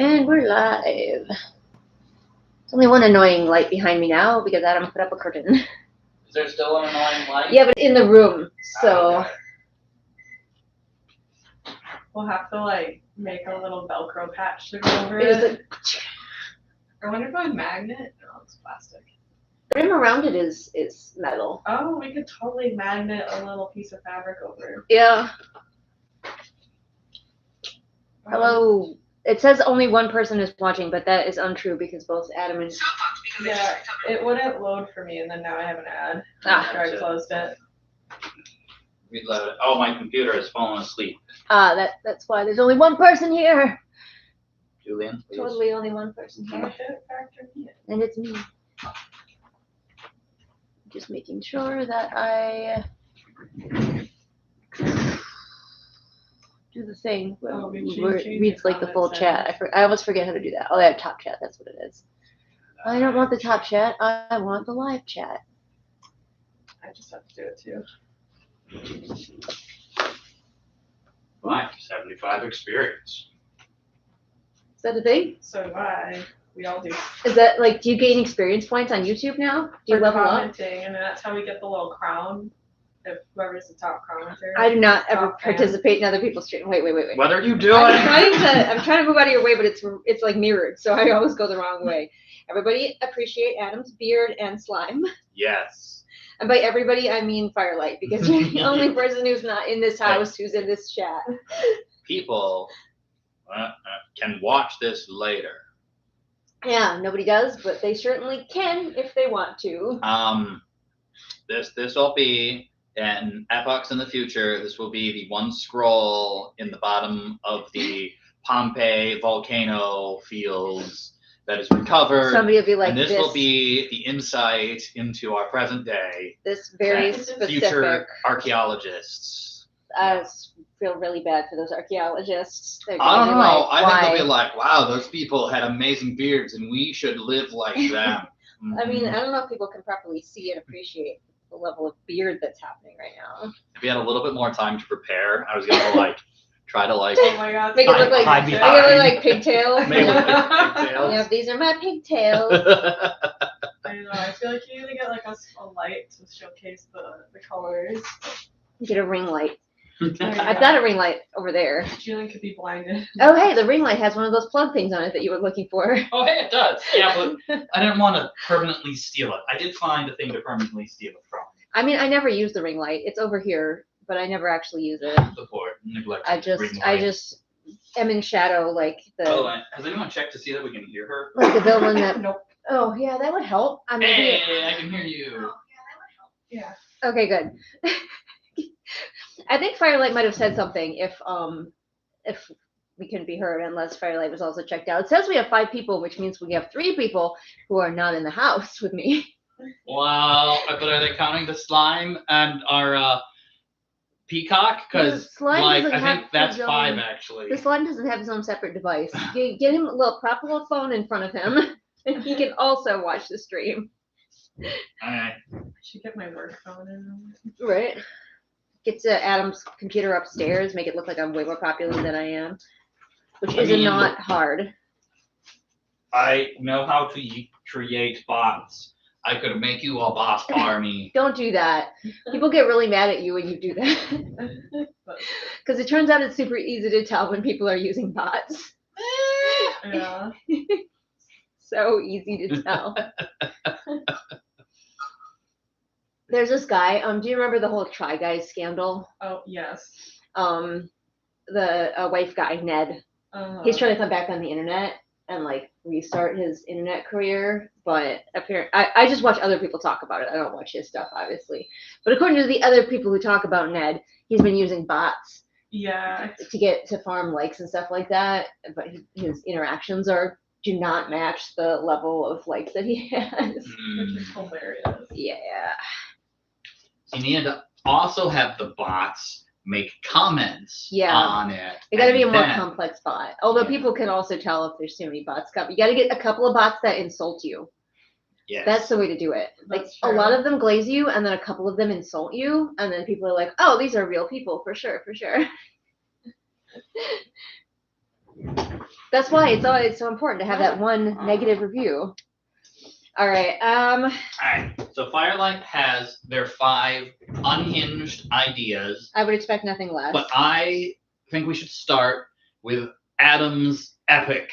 And we're live. There's only one annoying light behind me now because Adam put up a curtain. Is there still an annoying light? Yeah, but in the room, so. Okay. We'll have to like make a little Velcro patch to go over It is it. I wonder if I would magnet. No, it's plastic. The rim around it is metal. Oh, we could totally magnet a little piece of fabric over. Yeah. Hello. It says only one person is watching, but that is untrue because both Adam and. Yeah, it wouldn't load for me, and then now I have an ad Ah. after I closed it. Reload it. Oh, my computer has fallen asleep. That's why there's only one person here. Julian, please. Totally only one person here. Factor in. And it's me. Just making sure that I do the thing Oh, we where it changed reads the like the full comments chat. I almost forget how to do that. Oh, yeah, top chat. That's what it is. I don't want the top chat. I want the live chat. I just have to do it too. Life 75 experience. Is that a thing? So do I. We all do. Is that like, do you gain experience points on YouTube now? Do you For level up? commenting, and that's how we get the little crown. If whoever's the top commenter. I do not ever Top fan. participate in other people's stream. Wait. What are you doing? I'm trying to move out of your way, but it's like mirrored, so I always go the wrong way. Everybody appreciate Adam's beard and slime. Yes. And by everybody, I mean Firelight, because you're the only person who's not in this house who's in this chat. People can watch this later. Yeah, nobody does, but they certainly can if they want to. This will be in epochs in the future. This will be the one scroll in the bottom of the Pompeii volcano fields that is recovered. Somebody will be like, and this will be the insight into our present day. This very that specific. Future archaeologists. I feel really bad for those archaeologists. They're I don't gonna know. be like, I think why? they'll be like, wow, those people had amazing beards and we should live like them. I mean, I don't know if people can properly see and appreciate the level of beard that's happening right now. If we had a little bit more time to prepare, I was gonna try to Oh my god. Make it look like, hide make it behind. look like pigtails. Make it look like pigtails. Yeah, these are my pigtails. I know. I feel like you need to get like a light to showcase the colors. Get a ring light. Yeah. I've got a ring light over there. Julian could be blinded. Oh, hey, the ring light has one of those plug things on it that you were looking for. Oh, hey, it does. Yeah, but I didn't want to permanently steal it. I did find a thing to permanently steal it from. I mean, I never use the ring light. It's over here, but I never actually use it. The poor neglected I ring just light. am in shadow like Oh, the and has anyone checked to see that we can hear her? villain that. Nope. Oh, yeah, that would help. I mean, Hey, I can hear you. Yeah. okay, good. I think Firelight might have said something if we couldn't be heard unless Firelight was also checked out. It says we have 5 people, which means we have 3 people who are not in the house with me. Wow, but are they counting the slime and our peacock? Because The slime I doesn't have think that's his 5 own- actually. The slime doesn't have his own separate device. Get him a proper little phone in front of him, and he can also watch the stream. Alright. I should get my work phone in. Right. Get to Adam's computer upstairs, make it look like I'm way more popular than I am, which I is mean, not hard. I know how to create bots. I could make you a boss army. Don't do that. People get really mad at you when you do that. Because it turns out it's super easy to tell when people are using bots. Yeah. So easy to tell. There's this guy. Do you remember the whole Try Guys scandal? Oh yes. The wife guy, Ned. He's trying to come back on the internet and like restart his internet career, but apparently, I just watch other people talk about it. I don't watch his stuff, obviously. But according to the other people who talk about Ned, he's been using bots. Yeah. To get to farm likes and stuff like that, but his interactions do not match the level of likes that he has. Which is hilarious. Yeah. You need to also have the bots make comments on it. It got to be a and more then- complex bot. Although Yeah. people can also tell if there's too many bots coming. You got to get a couple of bots that insult you. Yes. That's the way to do it. Like That's a true. lot of them glaze you, and then a couple of them insult you, and then people are like, "Oh, these are real people for sure, for sure." That's why it's always so important to have that one negative review. All right. All right. So Firelight has their 5 unhinged ideas, I would expect nothing less. but I think we should start with Adam's epic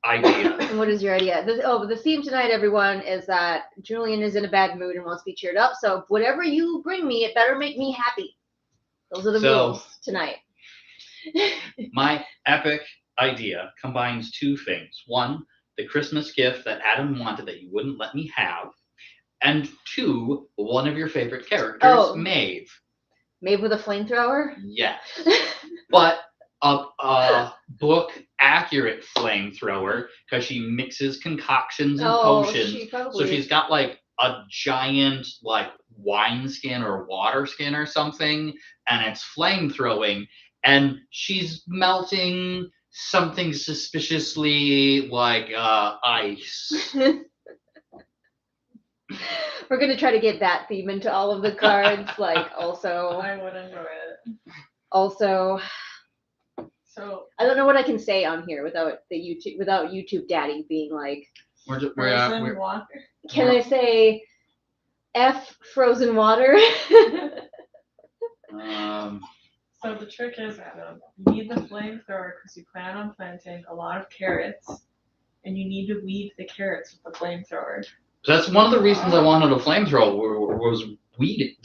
idea. And what is your idea? The theme tonight, everyone, is that Julian is in a bad mood and wants to be cheered up. So whatever you bring me, it better make me happy. Those are the rules tonight. My epic idea combines 2 things. 1, the Christmas gift that Adam wanted that you wouldn't let me have. And 2, one of your favorite characters, Maeve. Maeve with a flamethrower? Yes. But a book accurate flamethrower, because she mixes concoctions and potions. So she's got like a giant like wineskin or water skin or something, and it's flamethrowing, and she's melting something suspiciously like ice. We're gonna try to get that theme into all of the cards. Like also, I would enjoy it. Also, so I don't know what I can say on here without YouTube Daddy being like. Frozen water. Can I say F frozen water? So the trick is, Adam, you need the flamethrower because you plan on planting a lot of carrots, and you need to weed the carrots with the flamethrower. So that's one of the reasons I wanted a flamethrower was weeding.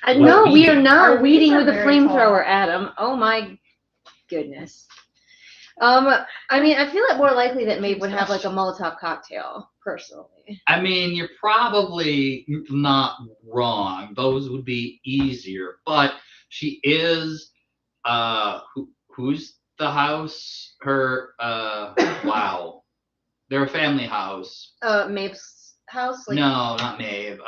No, we are not weeding with a flamethrower, Adam. Oh my goodness. I mean, I feel it more likely that Maeve would have like a Molotov cocktail, personally. I mean, you're probably not wrong. Those would be easier, but she is who's the house? Her wow. They're a family house. Maeve's house? Like, no, not Maeve.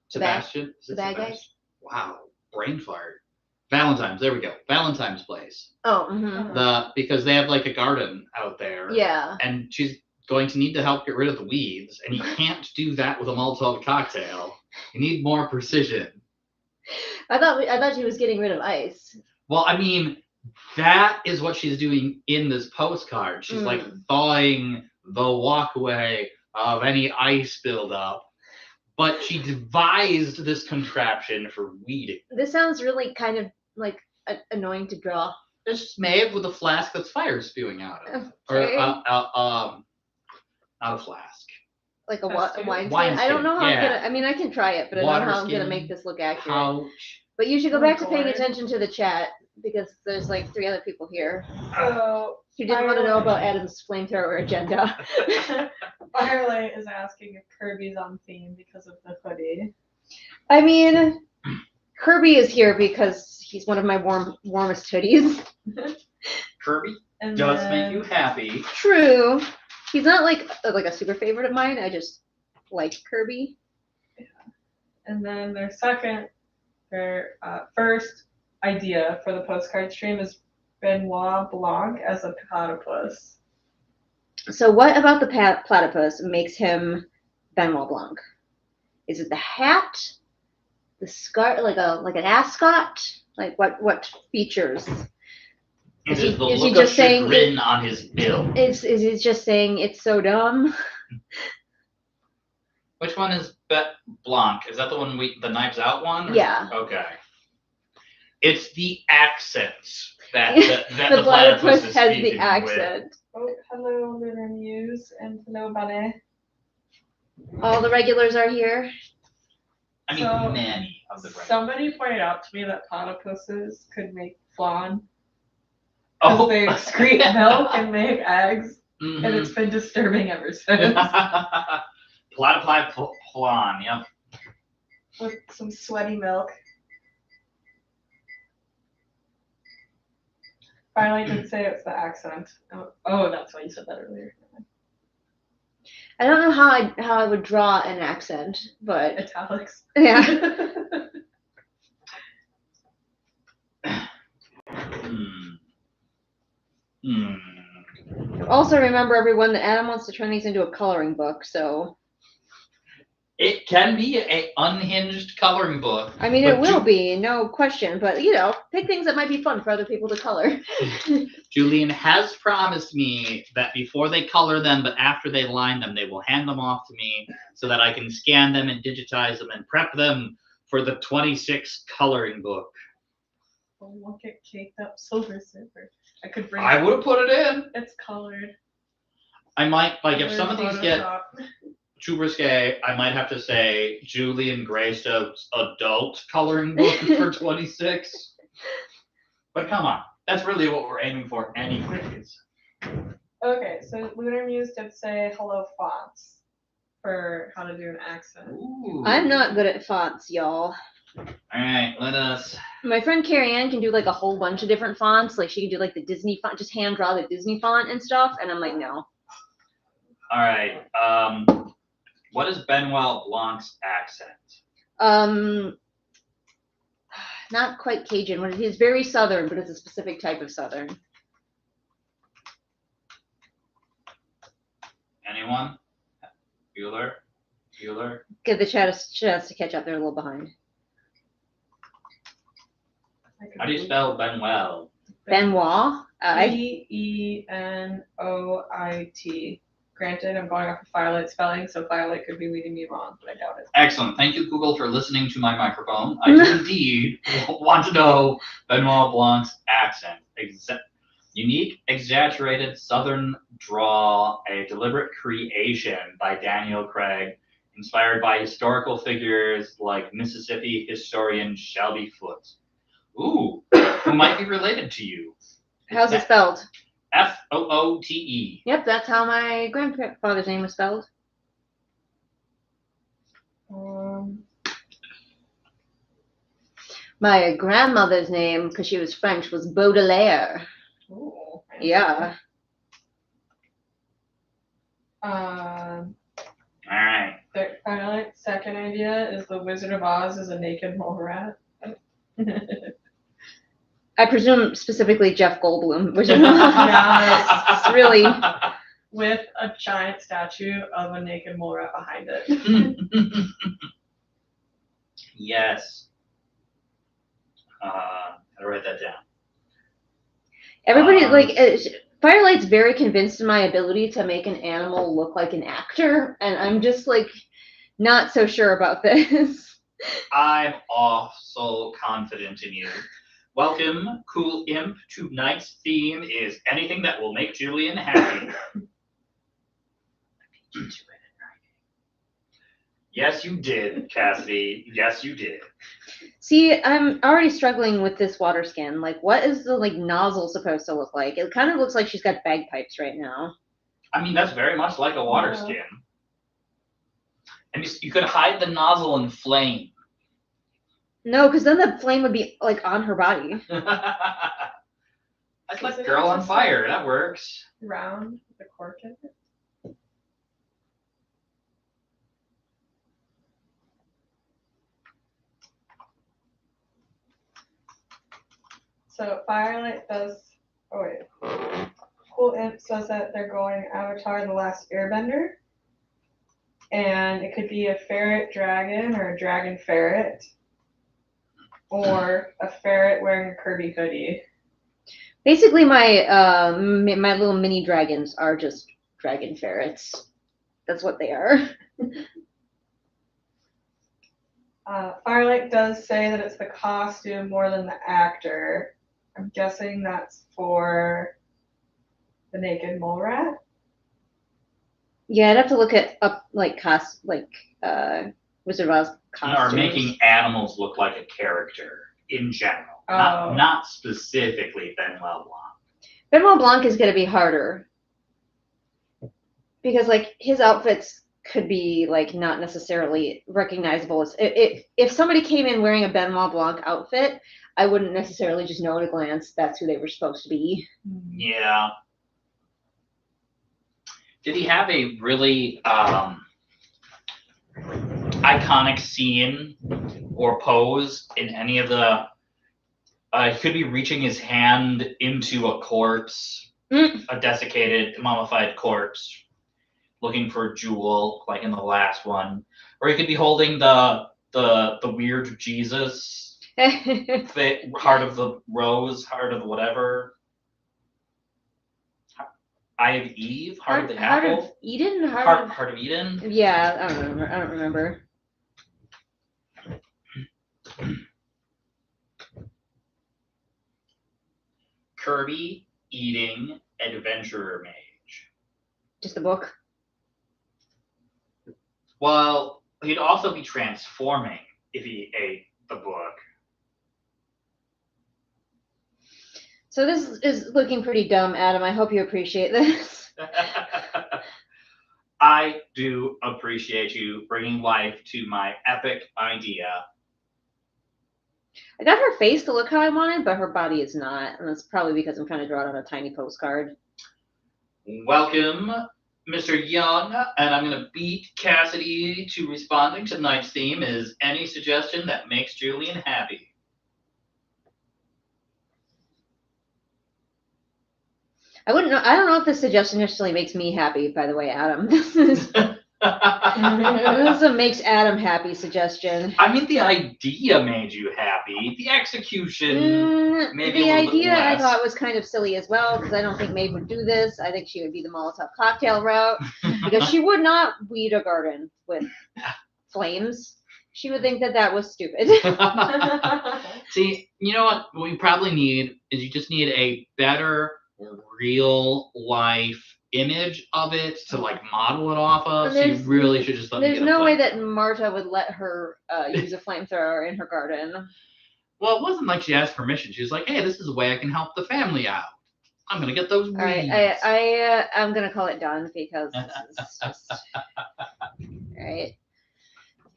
Sebastian? The bad guy? Wow, brain fart. Valentine's, there we go. Valentine's place. Oh, mm-hmm. Because they have like a garden out there. Yeah. And she's going to need to help get rid of the weeds, and you can't do that with a Molotov cocktail. You need more precision. I thought she was getting rid of ice. Well, I mean, that is what she's doing in this postcard. She's like thawing the walkway of any ice buildup. But she devised this contraption for weeding. This sounds really kind of like annoying to draw. It's just Maeve with a flask that's fire spewing out of. Okay. Or not a flask. Like a wine skin? I don't know how I'm gonna. I mean, I can try it, but I don't know how I'm gonna make this look accurate. Pouch. But you should go back to paying attention to the chat because there's like 3 other people here. So you didn't want to know about Adam's flamethrower agenda. Firelight is asking if Kirby's on theme because of the hoodie. I mean, Kirby is here because he's one of my warmest hoodies. Kirby does make you happy. True. He's not like a super favorite of mine. I just like Kirby. Yeah. And then their first idea for the postcard stream is Benoit Blanc as a platypus. So what about the platypus makes him Benoit Blanc? Is it the hat, the scarf, like an ascot? Like what features? Is he just saying chagrin on his bill? Is he just saying it's so dumb? Which one is Blanc? Is that the one the Knives Out one? Yeah. Okay. It's the accents that the platypus is has the accent. With. Oh, hello, Lunar Muse, and hello, Bunny. All the regulars are here. I mean, many of the regulars. Somebody pointed out to me that platypuses could make flan. Oh, they excrete milk and make eggs, and it's been disturbing ever since. Platypi flan, yep. With some sweaty milk. Finally, did say it's the accent. Oh, that's why you said that earlier. I don't know how I would draw an accent, but italics. Yeah. Also remember, everyone, that Adam wants to turn these into a coloring book, so. It can be an unhinged coloring book. I mean, it will be, no question, but you know, pick things that might be fun for other people to color. Julian has promised me that before they color them, but after they line them, they will hand them off to me so that I can scan them and digitize them and prep them for the 26 coloring book. Oh, look at caked up Silver Surfer. I could bring. I would have put it in. It's colored. I might, like, if Colored some of these get Photoshop. too risque, I might have to say Julian Greystow's adult coloring book for 26. But come on, that's really what we're aiming for anyways. Okay, so Lunar Muse did say hello fonts for how to do an accent. Ooh. I'm not good at fonts, y'all. All right, let us. My friend Carrie Ann can do like a whole bunch of different fonts. Like she can do like the Disney font, just hand draw the Disney font and stuff. And I'm like, no. All right. What is Benoit Blanc's accent? Not quite Cajun. He's very Southern, but it's a specific type of Southern. Anyone? Bueller? Give the chance to catch up. They're a little behind. How do you spell Benoit? Benoit. Benoit. Granted, I'm going off of Firelight spelling, so Firelight could be leading me wrong, but I doubt it. Excellent. Thank you, Google, for listening to my microphone. I do indeed want to know Benoit Blanc's accent. Unique, exaggerated Southern drawl, a deliberate creation by Daniel Craig, inspired by historical figures like Mississippi historian Shelby Foote. Ooh, who might be related to you. How's it spelled? Foote. Yep, that's how my grandfather's name was spelled. My grandmother's name, because she was French, was Baudelaire. Ooh, Yeah. All right. Firelight second idea is the Wizard of Oz is a naked mole rat. I presume specifically Jeff Goldblum, which is Yes. it's really With a giant statue of a naked mole rat behind it. Yes. Gotta write that down. everybody Firelight's very convinced in my ability to make an animal look like an actor, and I'm just like not so sure about this. I'm so confident in you. Welcome, Cool Imp. Tonight's theme is anything that will make Julian happy. Yes, you did, Cassidy. Yes, you did. See, I'm already struggling with this water skin. Like, what is the nozzle supposed to look like? It kind of looks like she's got bagpipes right now. I mean, that's very much like a water skin. And you could hide the nozzle in flame. No, because then the flame would be like on her body. That's like Girl on Fire. That works. Round the cork in it. So Firelight does. Oh wait. Cool Imp says that they're going Avatar: The Last Airbender, and it could be a ferret dragon or a dragon ferret, or a ferret wearing a Kirby hoodie. Basically, my my little mini dragons are just dragon ferrets. That's what they are. Firelight does say that it's the costume more than the actor. I'm guessing that's for the naked mole rat. Yeah, I'd have to look up Wizard of Oz costumes. Or making animals look like a character in general, not specifically Benoit Blanc. Benoit Blanc is going to be harder because his outfits could be not necessarily recognizable. If somebody came in wearing a Benoit Blanc outfit, I wouldn't necessarily just know at a glance that's who they were supposed to be. Yeah. Did he have a really iconic scene or pose in any of the? He could be reaching his hand into a corpse, a desiccated, mummified corpse, looking for Jewel, like in the last one, or he could be holding the weird Jesus, heart of the rose, heart of whatever. Eye of Eve, heart of the apple. Heart of Eden, heart of Eden. Yeah, I don't remember. Kirby eating adventurer mage. Just the book. Well, he'd also be transforming if he ate the book. So this is looking pretty dumb, Adam. I hope you appreciate this. I do appreciate you bringing life to my epic idea. I got her face to look how I wanted, but her body is not. And that's probably because I'm trying to draw it on a tiny postcard. Welcome, Mr. Young, and I'm going to beat Cassidy to responding to tonight's theme is any suggestion that makes Julian happy. I don't know if this suggestion necessarily makes me happy, by the way, Adam. This is a makes Adam happy suggestion. I mean, the idea made you happy. The execution, maybe the a little bit idea I less. thought was kind of silly as well, because I don't think Maeve would do this. I think she would be the Molotov cocktail route, because she would not weed a garden with flames. She would think that was stupid. See, you know what we probably need is you just need a better real life image of it to like model it off of. So you really should just let me There's get no way that Marta would let her use a flamethrower in her garden. Well, it wasn't like she asked permission. She was like, "Hey, this is a way I can help the family out. I'm gonna get those weeds." All right, I'm gonna call it done because this is just all right.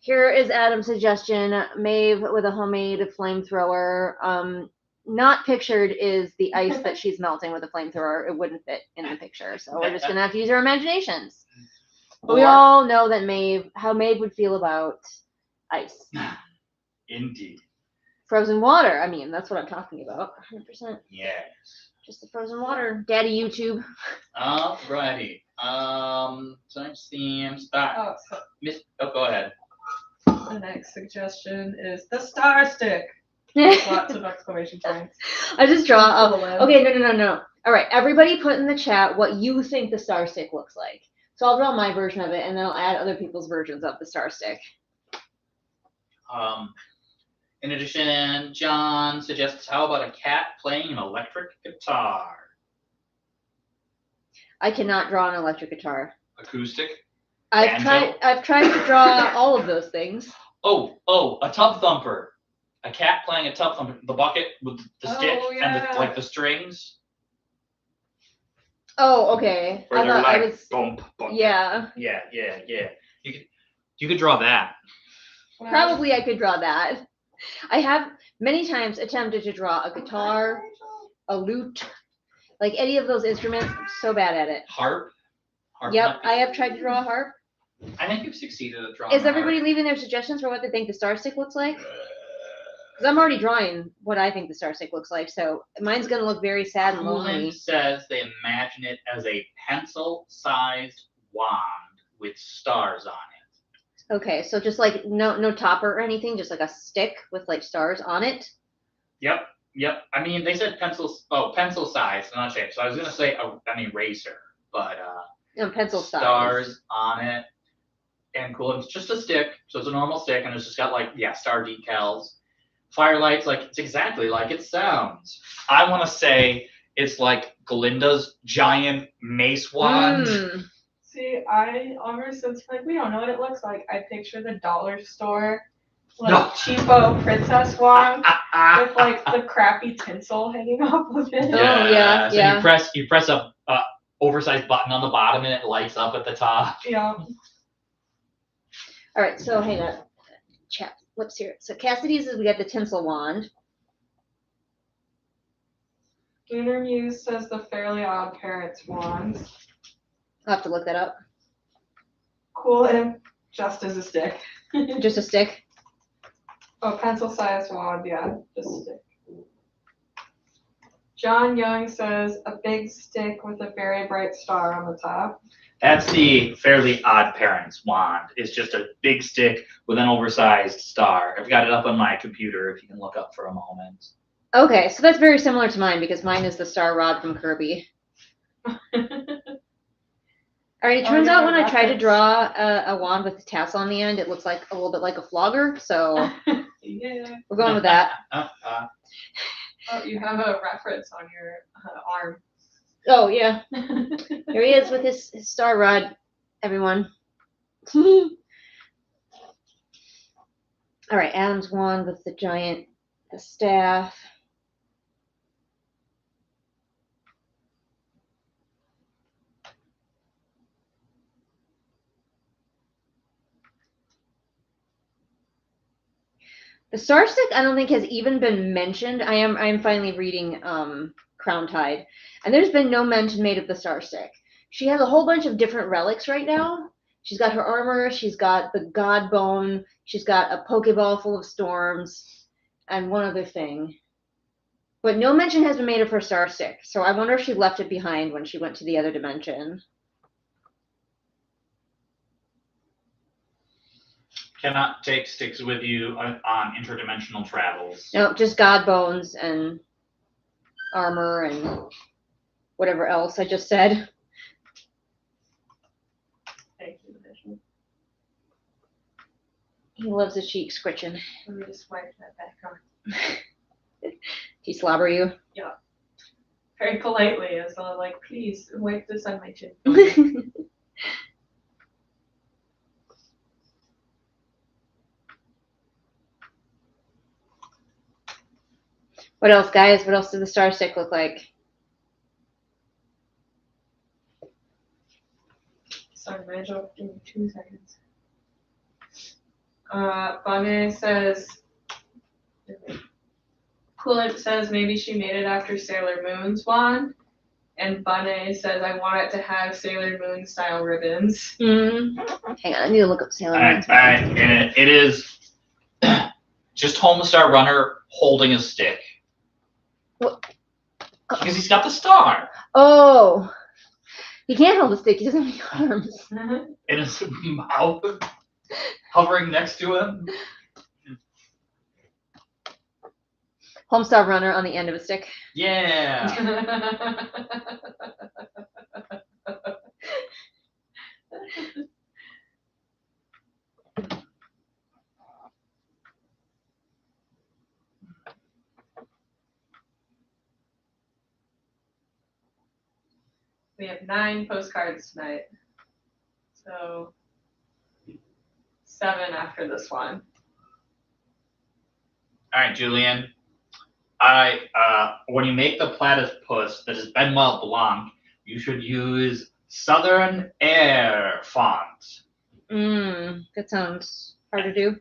Here is Adam's suggestion: Maeve with a homemade flamethrower. Not pictured is the ice that she's melting with a flamethrower. It wouldn't fit in the picture, so we're just gonna have to use our imaginations. But we all know that how Maeve would feel about ice. Indeed. Frozen water. I mean, that's what I'm talking about. 100%. Yes. Just the frozen water. Daddy YouTube. Alrighty. Tonight's theme. Start. Go ahead. The next suggestion is the star stick. Lots of exclamation points. I just draw. Okay, no. All right, everybody put in the chat what you think the star stick looks like. So I'll draw my version of it, and then I'll add other people's versions of the star stick. In addition, John suggests, how about a cat playing an electric guitar? I cannot draw an electric guitar. Acoustic? I've tried to draw all of those things. Oh, a tub thumper. A cat playing a tub thumper. The bucket with the stick and the strings. Oh, okay. Where they're I like, was. bump. Yeah. Yeah. You could draw that. Probably I could draw that. I have many times attempted to draw a guitar, a lute, like any of those instruments. I'm so bad at it. Harp. Yep, I have tried to draw a harp. I think you've succeeded at drawing. Is everybody leaving their suggestions for what they think the star stick looks like? Because I'm already drawing what I think the star stick looks like, so mine's going to look very sad and lonely. Says they imagine it as a pencil-sized wand with stars on it. Okay, so just like no topper or anything, just like a stick with like stars on it. Yep. I mean, they said pencil size, not shape. So I was going to say an eraser, but pencil size. Stars on it. And cool. It's just a stick, so it's a normal stick, and it's just got star decals. Firelights, it's exactly like it sounds. I want to say it's like Glinda's giant mace wand. See, ever since we don't know what it looks like, I picture the dollar store cheapo princess wand with the crappy tinsel hanging off of it. Yeah. So you press a oversized button on the bottom and it lights up at the top. Yeah. All right, so hang on. Chat. Let's hear it. So Cassidy's is we got the tinsel wand. Lunar Muse says the Fairly Odd Parents wand. I'll have to look that up. Cool Imp just as a stick. Just a stick? Oh, pencil sized wand, yeah, just a stick. John Young says a big stick with a very bright star on the top. That's the Fairly Odd Parents wand. It's just a big stick with an oversized star. I've got it up on my computer if you can look up for a moment. Okay, so that's very similar to mine because mine is the star rod from Kirby. All right, it turns out when I try to draw a wand with a tassel on the end, it looks like a little bit like a flogger, so Yeah. we're going with that. Oh, you have a reference on your arm. Oh, yeah. Here he is with his star rod, everyone. All right, Adam's wand with the staff. The star stick, I don't think has even been mentioned. I am finally reading Crown Tide, and there's been no mention made of the star stick. She has a whole bunch of different relics right now. She's got her armor, she's got the god bone, she's got a Pokeball full of storms, and one other thing. But no mention has been made of her star stick, so I wonder if she left it behind when she went to the other dimension. Cannot take sticks with you on interdimensional travels. No, just god bones and armor and whatever else I just said. Thank you, Vision. He loves his cheek scritching. Let me just wipe that back on. He slobber you? Yeah. Very politely, as though like, please wipe this on my chin. What else, guys? What else does the star stick look like? Sorry, Nigel. Give me 2 seconds. Bunny says, Coolant says maybe she made it after Sailor Moon's wand. And Bunny says, I want it to have Sailor Moon style ribbons. Hang on, I need to look up Sailor Moon. And it is just Homestar Runner holding a stick. What? Because he's got the star. Oh, he can't hold the stick. He doesn't have any arms. In his mouth, hovering next to him. Homestar Runner on the end of a stick. Yeah. We have 9 postcards tonight. So 7 after this one. All right, Julian. When you make the platypus that is Benoit Blanc, you should use Southern Air font. That sounds hard to do.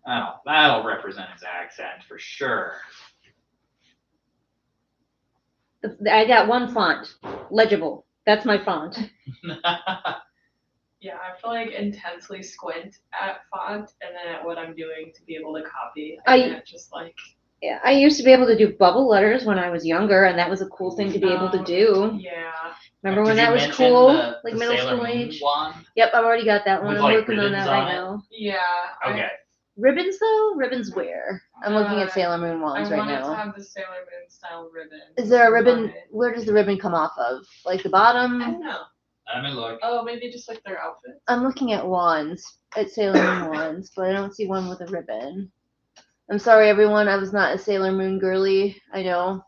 Oh, that'll represent his accent for sure. I got one font, legible. That's my font. Yeah, I have to like intensely squint at font and then at what I'm doing to be able to copy. I can't just like. Yeah, I used to be able to do bubble letters when I was younger, and that was a cool thing to be able to do. Yeah. Remember when that was cool? Like middle school age? Wand? Yep, I've already got that one. With, I'm like, working on that right now. Yeah. Okay. Ribbons though? Ribbons where? I'm looking at Sailor Moon wands right now. I want to have the Sailor Moon style ribbon. Is there a ribbon? Where does the ribbon come off of? Like the bottom? I don't know. Let me look. Oh, maybe just like their outfits. I'm looking at wands, at Sailor Moon wands, but I don't see one with a ribbon. I'm sorry, everyone. I was not a Sailor Moon girly. I know.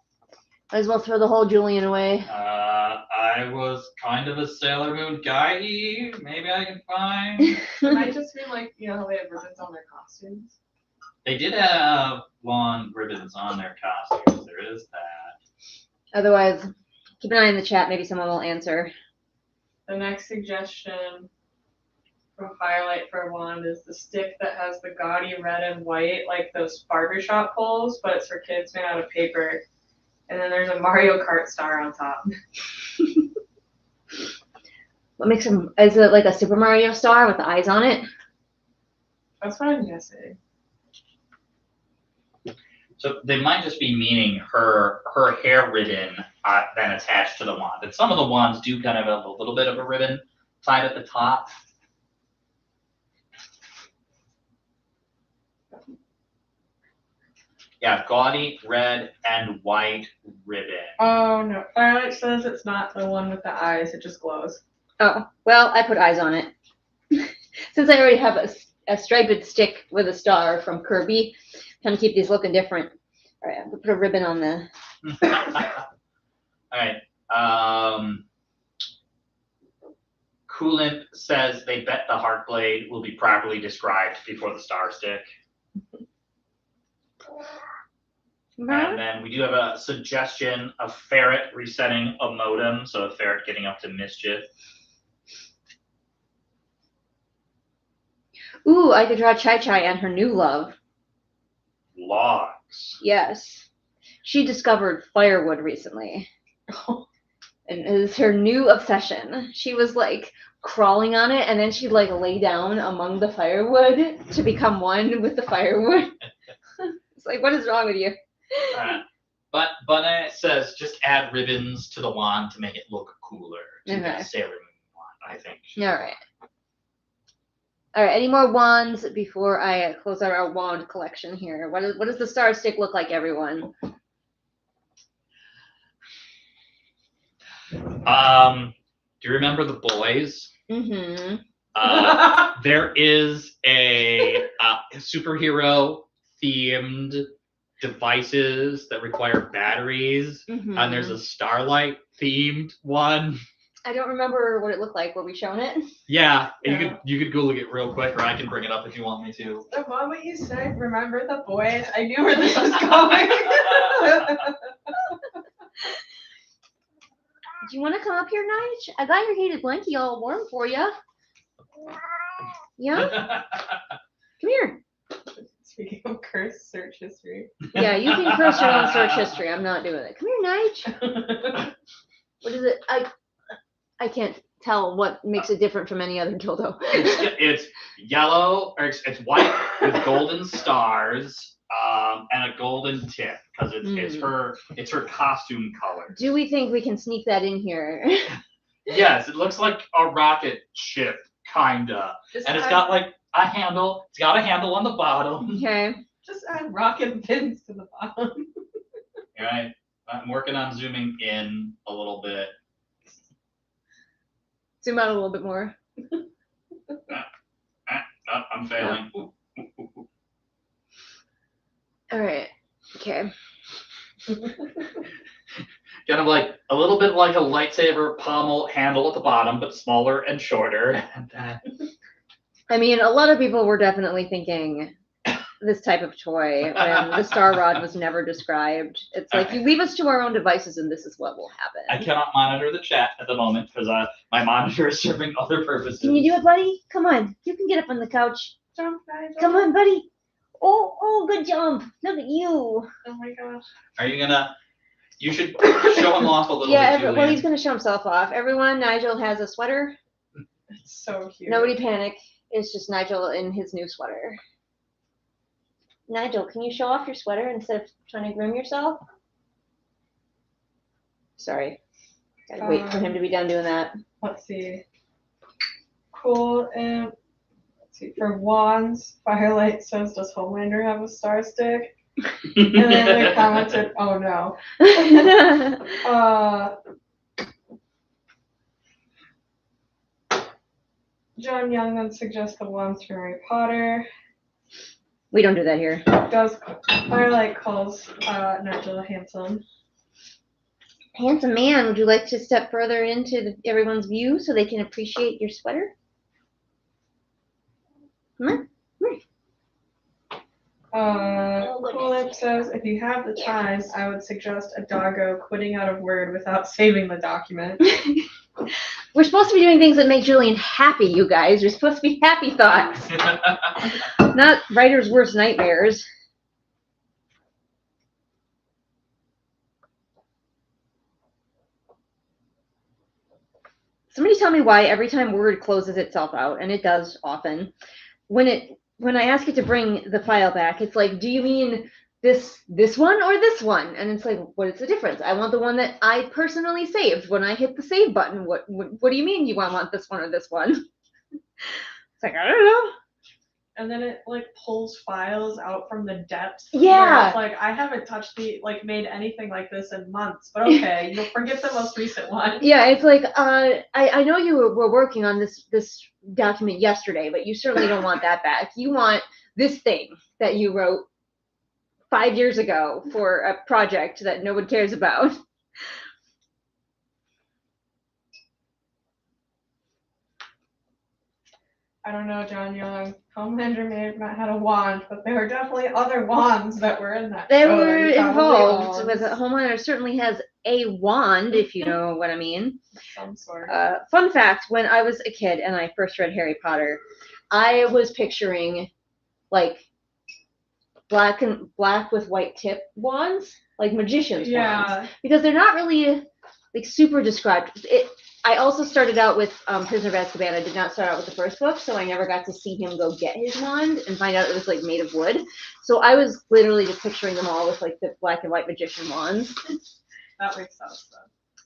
Might as well throw the whole Julian away. I was kind of a Sailor Moon guy. Maybe I can find. It might just be like, you know how they have ribbons on their costumes? They did have long ribbons on their costumes. There is that. Otherwise, keep an eye on the chat. Maybe someone will answer. The next suggestion from Firelight for a wand is the stick that has the gaudy red and white, like those barbershop poles, but it's for kids made out of paper. And then there's a Mario Kart star on top. What makes him? Is it like a Super Mario star with the eyes on it? That's what I'm guessing. So they might just be meaning her hair ribbon then attached to the wand. And some of the wands do kind of have a little bit of a ribbon tied at the top. Yeah, gaudy red and white ribbon. Oh no, Firelight says it's not the one with the eyes, it just glows. Oh, well, I put eyes on it. Since I already have a striped stick with a star from Kirby, kind of keep these looking different. All right, I'm gonna put a ribbon on the. All right. Coolant says they bet the Heartblade will be properly described before the Star Stick. And then we do have a suggestion of Ferret resetting a modem, so a Ferret getting up to mischief. Ooh, I could draw Chai Chai and her new love. Logs. Yes. She discovered firewood recently. And it is her new obsession. She was like crawling on it, and then she'd like lay down among the firewood to become one with the firewood. It's like, what is wrong with you? But Bunny says just add ribbons to the wand to make it look cooler. To that Sailor Moon wand, I think. All right. All right. Any more wands before I close out our wand collection here? What does the Star Stick look like, everyone? Do you remember the boys? Mm-hmm. There is a superhero themed devices that require batteries, Mm-hmm. and there's a Starlight themed one. I don't remember what it looked like. Were we shown it? Yeah, you could go look it real quick, or I can bring it up if you want me to. The moment you said, remember the boys, I knew where this was going. Do you want to come up here, Nige? I got your heated blankie all warm for you. Yeah? Come here. Speaking of cursed search history. Yeah, you can curse your own search history. I'm not doing it. Come here, Nige. What is it? I can't tell what makes it different from any other dildo. It's yellow, or it's white with golden stars, and a golden tip, because it's her costume color. Do we think we can sneak that in here? Yes, it looks like a rocket ship, kinda. And it's got like a handle. It's got a handle on the bottom. Okay. Just add rocket pins to the bottom. Right. I'm working on zooming in a little bit. Zoom out a little bit more. I'm failing. All right. Okay. Kind of like a little bit like a lightsaber pommel handle at the bottom, but smaller and shorter. I mean, a lot of people were definitely thinking this type of toy when the Star Rod was never described. It's like, you leave us to our own devices and this is what will happen. I cannot monitor the chat at the moment because my monitor is serving other purposes. Can you do it, buddy? Come on. You can get up on the couch. Jump, guys. Come on, buddy. Oh, good jump. Look at you. Oh my gosh. Are you gonna? You should show him off a little Yeah, bit. well, he's gonna show himself off. Everyone, Nigel has a sweater. It's so cute. Nobody panic. It's just Nigel in his new sweater. Nigel, can you show off your sweater instead of trying to groom yourself? Sorry. Gotta wait for him to be done doing that. Let's see. Cool. And let's see. For wands, Firelight says, does Homelander have a Star Stick? And then they commented, oh no. John Young then suggests the wands from Harry Potter. We don't do that here. Firelight calls Nigel handsome. Handsome man, would you like to step further into everyone's view so they can appreciate your sweater? Come on. Cool Lip says, if you have the time, I would suggest a doggo quitting out of Word without saving the document. We're supposed to be doing things that make Julian happy, you guys. You're supposed to be happy thoughts. Not writer's worst nightmares. Somebody tell me why every time Word closes itself out, and it does often, when it when I ask it to bring the file back, it's like, do you mean this one or this one? And it's like, what is the difference? I want the one that I personally saved. When I hit the save button, what do you mean you want this one or this one? It's like, I don't know. And then it like pulls files out from the depths. Yeah. It's like, I haven't made anything like this in months, but okay, you'll forget the most recent one. Yeah, it's like, I know you were working on this document yesterday, but you certainly don't want that back. You want this thing that you wrote 5 years ago for a project that no one cares about. I don't know, John Young. Homelander may have not had a wand, but there were definitely other wands that were in that. They show were that he probably involved owns. with Homelander certainly has a wand, if you know what I mean. Some sort. Fun fact, when I was a kid and I first read Harry Potter, I was picturing like black with white tip wands, like magician's wands, because they're not really like super described. I also started out with Prisoner of Azkaban. I did not start out with the first book, so I never got to see him go get his wand and find out it was like made of wood. So I was literally just picturing them all with like the black and white magician wands. That makes sense.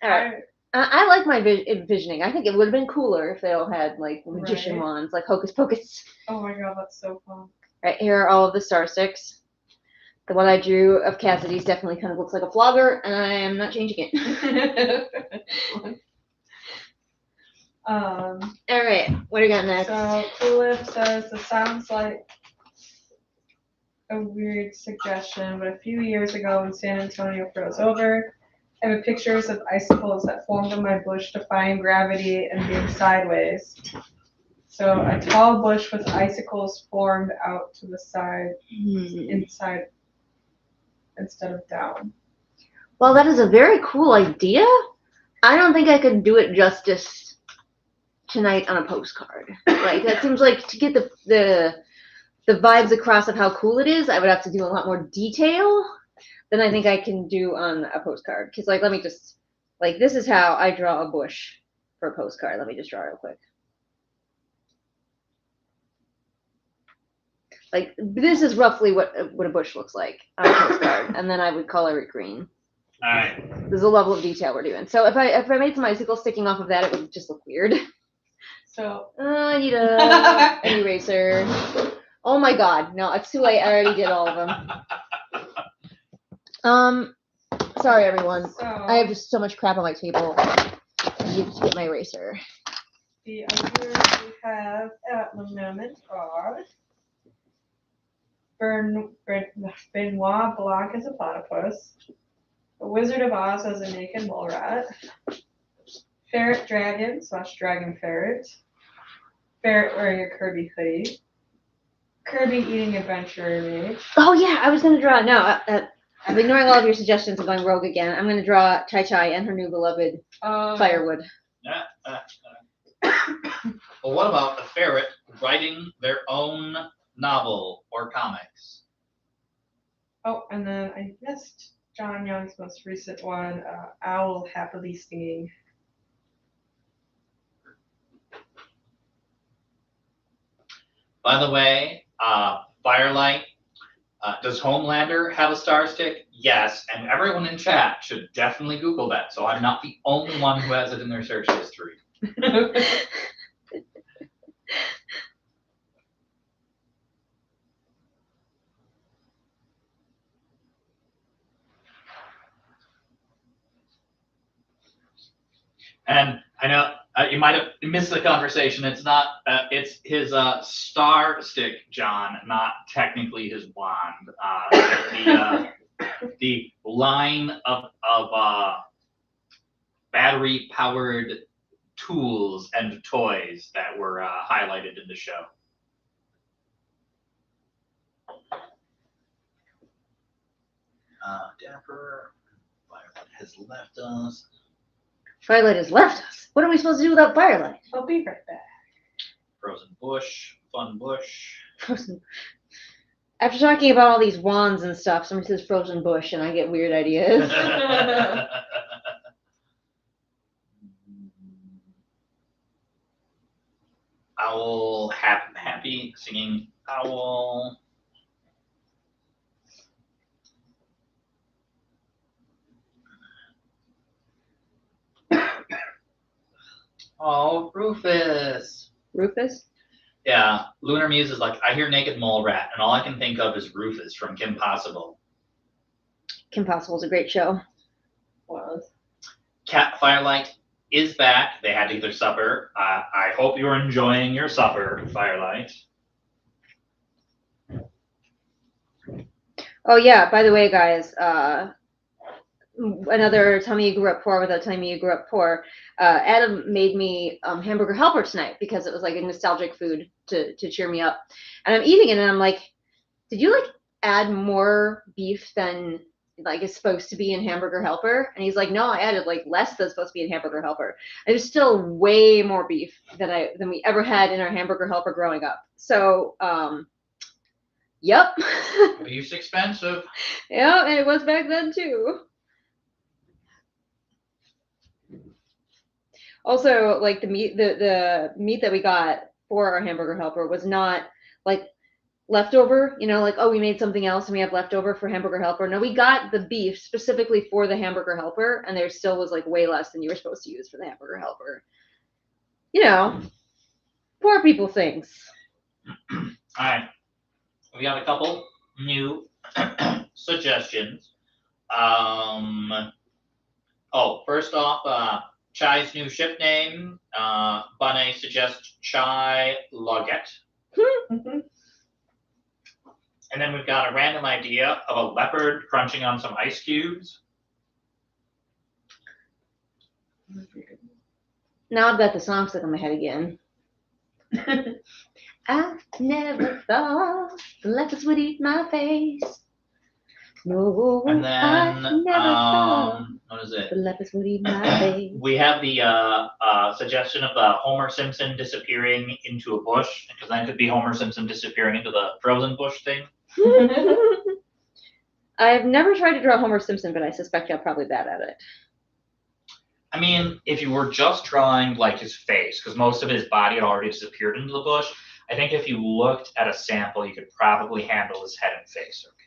All right. I like my envisioning. I think it would have been cooler if they all had like magician wands, like Hocus Pocus. Oh my god, that's so fun. Right, here are all of the star sticks. The one I drew of Cassidy's definitely kind of looks like a flogger, and I am not changing it. All right, what do we got next? So Coolif says, this sounds like a weird suggestion, but a few years ago when San Antonio froze over, I have pictures of icicles that formed in my bush defying gravity and being sideways. So a tall bush with icicles formed out to the side, inside, instead of down. Well, that is a very cool idea. I don't think I could do it justice tonight on a postcard. Like, that seems like to get the vibes across of how cool it is, I would have to do a lot more detail than I think I can do on a postcard. Because, like, let me just, like, this is how I draw a bush for a postcard. Let me just draw real quick. Like, this is roughly what a bush looks like on a postcard, and then I would color it green. All right. There's a level of detail we're doing. So if I made some icicles sticking off of that, it would just look weird. So I need an eraser. Oh my god, no, it's too late. I already did all of them. Sorry everyone. So, I have just so much crap on my table. I need to get my eraser. The ideas we have at the moment are Benoit Blanc as a platypus, the Wizard of Oz as a naked mole rat, ferret dragon / dragon ferret, ferret wearing a Kirby hoodie, Kirby eating adventurer mage. Oh yeah, I was gonna draw. No, I'm ignoring all of your suggestions and going rogue again. I'm gonna draw Chai Chai and her new beloved Firewood. Well, what about a ferret writing their own novel or comics? Oh, and then I missed John Young's most recent one, Owl Happily Singing. By the way, Firelight, does Homelander have a star stick? Yes, and everyone in chat should definitely Google that, so I'm not the only one who has it in their search history. And I know you might have missed the conversation. It's not. It's his star stick, John, not technically his wand. The line of battery-powered tools and toys that were highlighted in the show. Dapper, Firelight has left us. Firelight has left us. What are we supposed to do without Firelight? I'll be right back. Frozen bush, fun bush. Frozen. After talking about all these wands and stuff, somebody says frozen bush, and I get weird ideas. Owl happy singing owl. Oh, Rufus. Rufus? Yeah, Lunar Muse is like, I hear naked mole rat, and all I can think of is Rufus from Kim Possible. Kim Possible's a great show. Was. Cat Firelight is back. They had to get their supper. I hope you're enjoying your supper, Firelight. Oh yeah, by the way, guys, another tell me you grew up poor without telling me you grew up poor. Adam made me hamburger helper tonight because it was like a nostalgic food to cheer me up. And I'm eating it and I'm like, did you like add more beef than like is supposed to be in hamburger helper? And he's like, no, I added like less than supposed to be in hamburger helper. And there's still way more beef than we ever had in our hamburger helper growing up. So yep. Beef's expensive. Yeah, and it was back then too. Also, like the meat that we got for our hamburger helper was not like leftover, like, oh, we made something else and we have leftover for hamburger helper. No, we got the beef specifically for the hamburger helper, and there still was like way less than you were supposed to use for the hamburger helper. Poor people things. All right. We got a couple new suggestions. First off, Chai's new ship name. Bunny suggests Chai Loggett. And then we've got a random idea of a leopard crunching on some ice cubes. Now I've got the song stuck in my head again. I never thought the leopards would eat my face. No, And then, I never thought what is it? the leopards would eat my face. We have the suggestion of the Homer Simpson disappearing into a bush, because that could be Homer Simpson disappearing into the frozen bush thing. I've never tried to draw Homer Simpson, but I suspect you're probably bad at it. I mean, if you were just drawing like his face, because most of his body had already disappeared into the bush, I think if you looked at a sample, you could probably handle his head and face okay.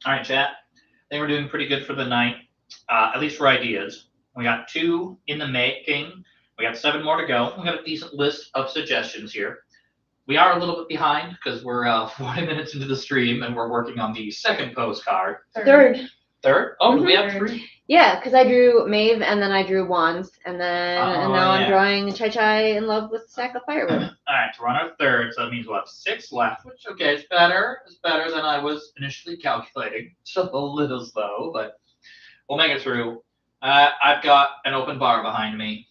All right, chat. I think we're doing pretty good for the night, at least for ideas. We got 2 in the making. We got 7 more to go. We got a decent list of suggestions here. We are a little bit behind because we're 40 minutes into the stream and we're working on the second postcard. Third. Oh, we have 3? Yeah, because I drew Maeve and then I drew Wands and now I'm drawing Chai in love with a sack of firewood. All right, so we're on our 3rd, so that means we'll have 6 left, which, okay, it's better. It's better than I was initially calculating. Still a little slow, but we'll make it through. I've got an open bar behind me.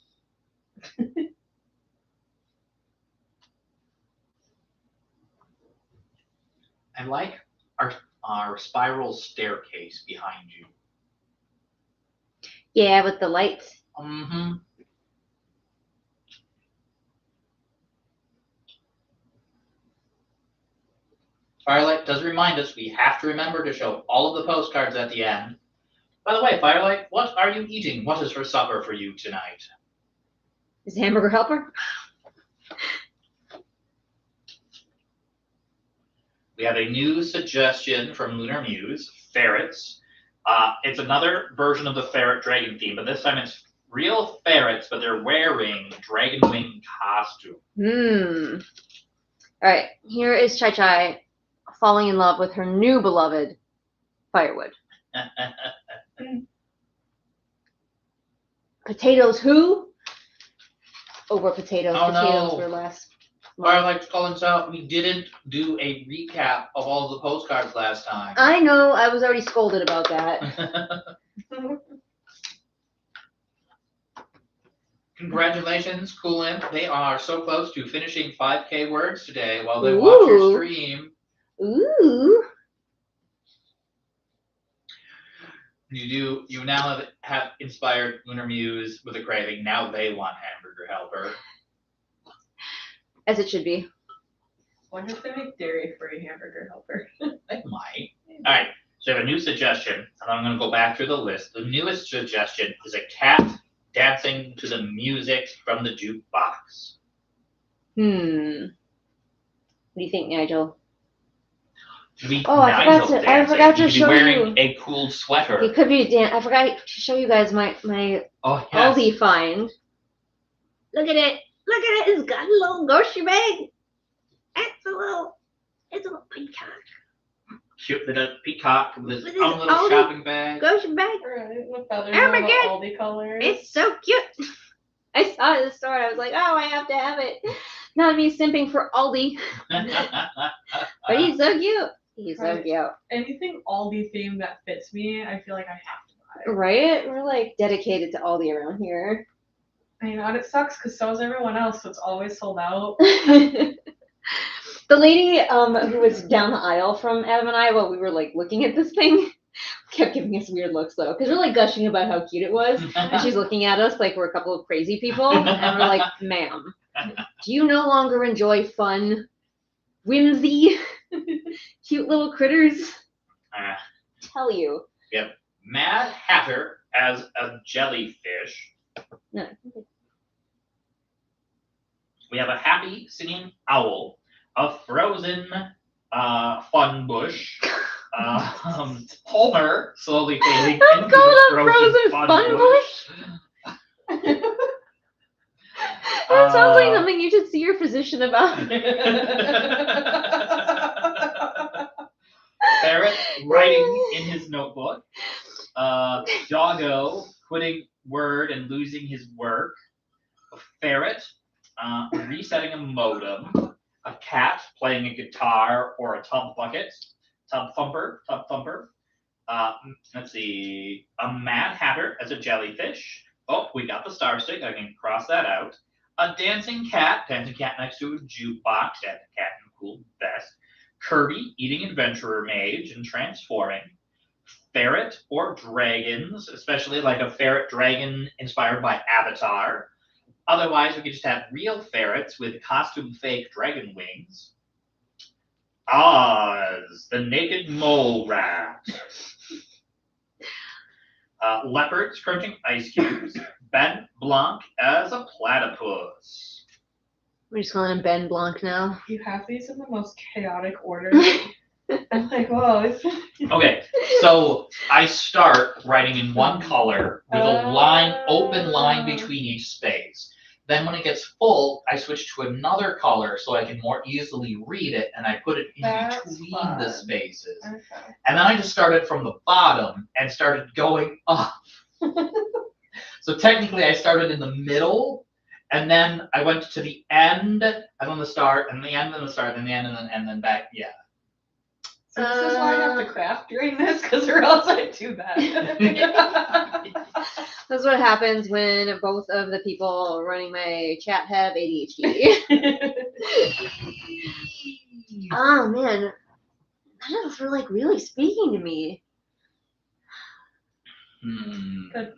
I like our spiral staircase behind you. Yeah, with the lights. Mm-hmm. Firelight does remind us we have to remember to show all of the postcards at the end. By the way, Firelight, what are you eating? What is for supper for you tonight? Is it hamburger helper? We have a new suggestion from Lunar Muse, ferrets. It's another version of the ferret dragon theme, but this time it's real ferrets, but they're wearing dragon wing costume. All right, here is Chai falling in love with her new beloved firewood. Potatoes who? Over potatoes. Oh, potatoes no. were last. Firelight's calling us out. We didn't do a recap of all of the postcards last time. I know. I was already scolded about that. Congratulations, Cool Imp. They are so close to finishing 5K words today while they watch your stream. Ooh. You now have inspired Lunar Muse with a craving. Now they want hamburger helper. As it should be. Wonder if they make dairy-free hamburger helper. They might. All right. So I have a new suggestion, and I'm going to go back through the list. The newest suggestion is a cat dancing to the music from the jukebox. What do you think, Nigel? Oh, I forgot to he could show be wearing you. a cool sweater. He could be I forgot to show you guys my Oh, yes. Aldi find. Look at it. Look at it. It's got a little grocery bag. It's a little peacock. Cute little peacock with his With own his little Aldi shopping bag. grocery bag. Right, with feathers Oh my and God. Aldi colors. It's so cute. I saw it in the store. I was like, oh, I have to have it. Not me simping for Aldi. But he's so cute. He's so Right. cute. Anything Aldi themed that fits me, I feel like I have to buy. Right? We're like dedicated to Aldi around here. I know, and it sucks because so is everyone else, so it's always sold out. The lady who was down the aisle from Adam and I while we were like looking at this thing kept giving us weird looks though, because we're like gushing about how cute it was, and she's looking at us like we're a couple of crazy people, and we're like, ma'am, do you no longer enjoy fun, whimsy, cute little critters? Tell you. Yep. Mad Hatter as a jellyfish. No. We have a happy singing owl, a frozen fun bush, Homer slowly fading into That's called the a frozen fun bush? That sounds like something you should see your physician about. Ferret writing in his notebook, Doggo quitting Word and losing his work, a ferret resetting a modem, a cat playing a guitar or a tub thumper. Let's see, a Mad Hatter as a jellyfish. Oh, we got the star stick. I can cross that out. A dancing cat next to a jukebox, dancing cat in a cool vest. Kirby eating adventurer mage and transforming. Ferret or dragons, especially like a ferret dragon inspired by Avatar. Otherwise, we could just have real ferrets with costume fake dragon wings. Oz, the naked mole rat. Leopards crunching ice cubes. Ben Blanc as a platypus. We're just calling him Ben Blanc now. You have these in the most chaotic order. I'm like, whoa. Okay, so I start writing in one color with a open line between each space. Then when it gets full, I switch to another color so I can more easily read it, and I put it in between the spaces. Okay. And then I just started from the bottom and started going up. So technically I started in the middle, and then I went to the end, and then the start, and the end, and the start, and the end, and then back. Yeah. So this is why I have to craft during this, because or else I do that. That's what happens when both of the people running my chat have ADHD. Oh man, none of us were like really speaking to me. Good.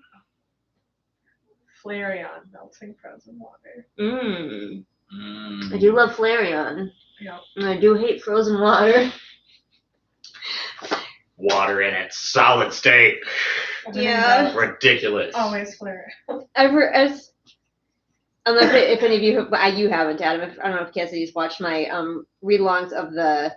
Flareon melting frozen water. I do love Flareon. Yep. And I do hate frozen water. Water in its solid state. Yeah. Ridiculous. Always Flareon. I don't know if any of you have, you haven't, Adam. I don't know if Cassidy's watched my read-alongs of the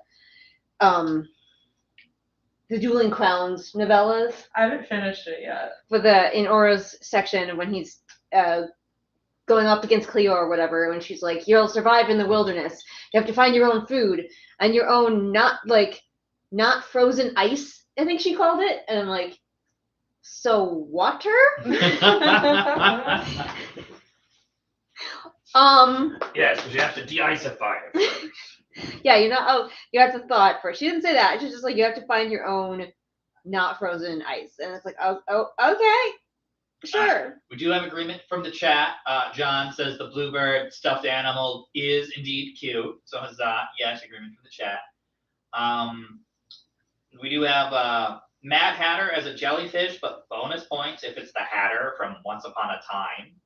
Dueling Crowns novellas. I haven't finished it yet. For in Aura's section when he's going up against Cleo or whatever, when she's like, "You'll survive in the wilderness. You have to find your own food and your own not frozen ice." I think she called it, and I'm like, "So water?" Yes, because you have to de-icify it. Yeah, you have to thaw it first. She didn't say that. She's just like, you have to find your own not frozen ice. And it's like, oh, okay, sure. We do have agreement from the chat. John says the bluebird stuffed animal is indeed cute. So has that. Yes, agreement from the chat. We do have Mad Hatter as a jellyfish, but bonus points if it's the Hatter from Once Upon a Time.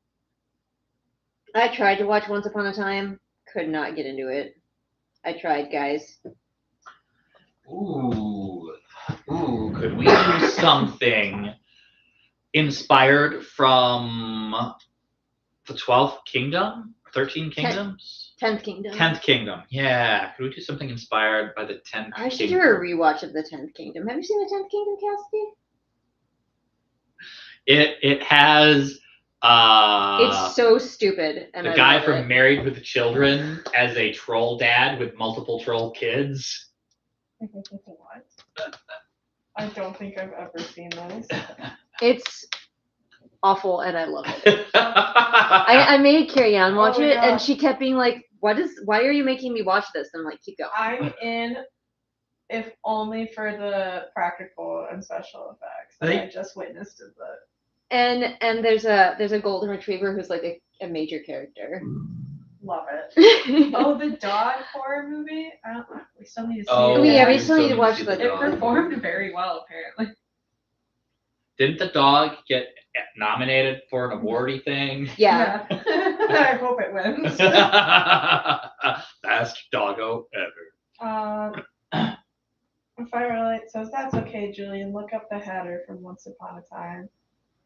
I tried to watch Once Upon a Time. Could not get into it. I tried, guys. Ooh. could we do something inspired from the 12th Kingdom? 13 Kingdoms? 10th Kingdom. 10th Kingdom. Yeah. Could we do something inspired by the 10th I should Kingdom? do a rewatch of the 10th Kingdom. Have you seen the 10th Kingdom, Cassidy? It has It's so stupid. And the I guy love from it. Married with Children as a troll dad with multiple troll kids. What? I don't think I've ever seen this. It's awful, and I love it. I made Carrie Ann watch Oh my it, God. and she kept being like, why are you making me watch this? And I'm like, keep going. I'm in, if only for the practical and special effects that Right. I just witnessed in the. And there's a golden retriever who's like a major character. Love it. Oh, the dog horror movie? I don't know. We still need to see Oh, it. yeah, we we still need to watch see the It dog. performed very well, apparently. Didn't the dog get nominated for an awardy thing? Yeah. I hope it wins. Best doggo ever. Firelight says, that's okay, Julian. Look up the Hatter from Once Upon a Time.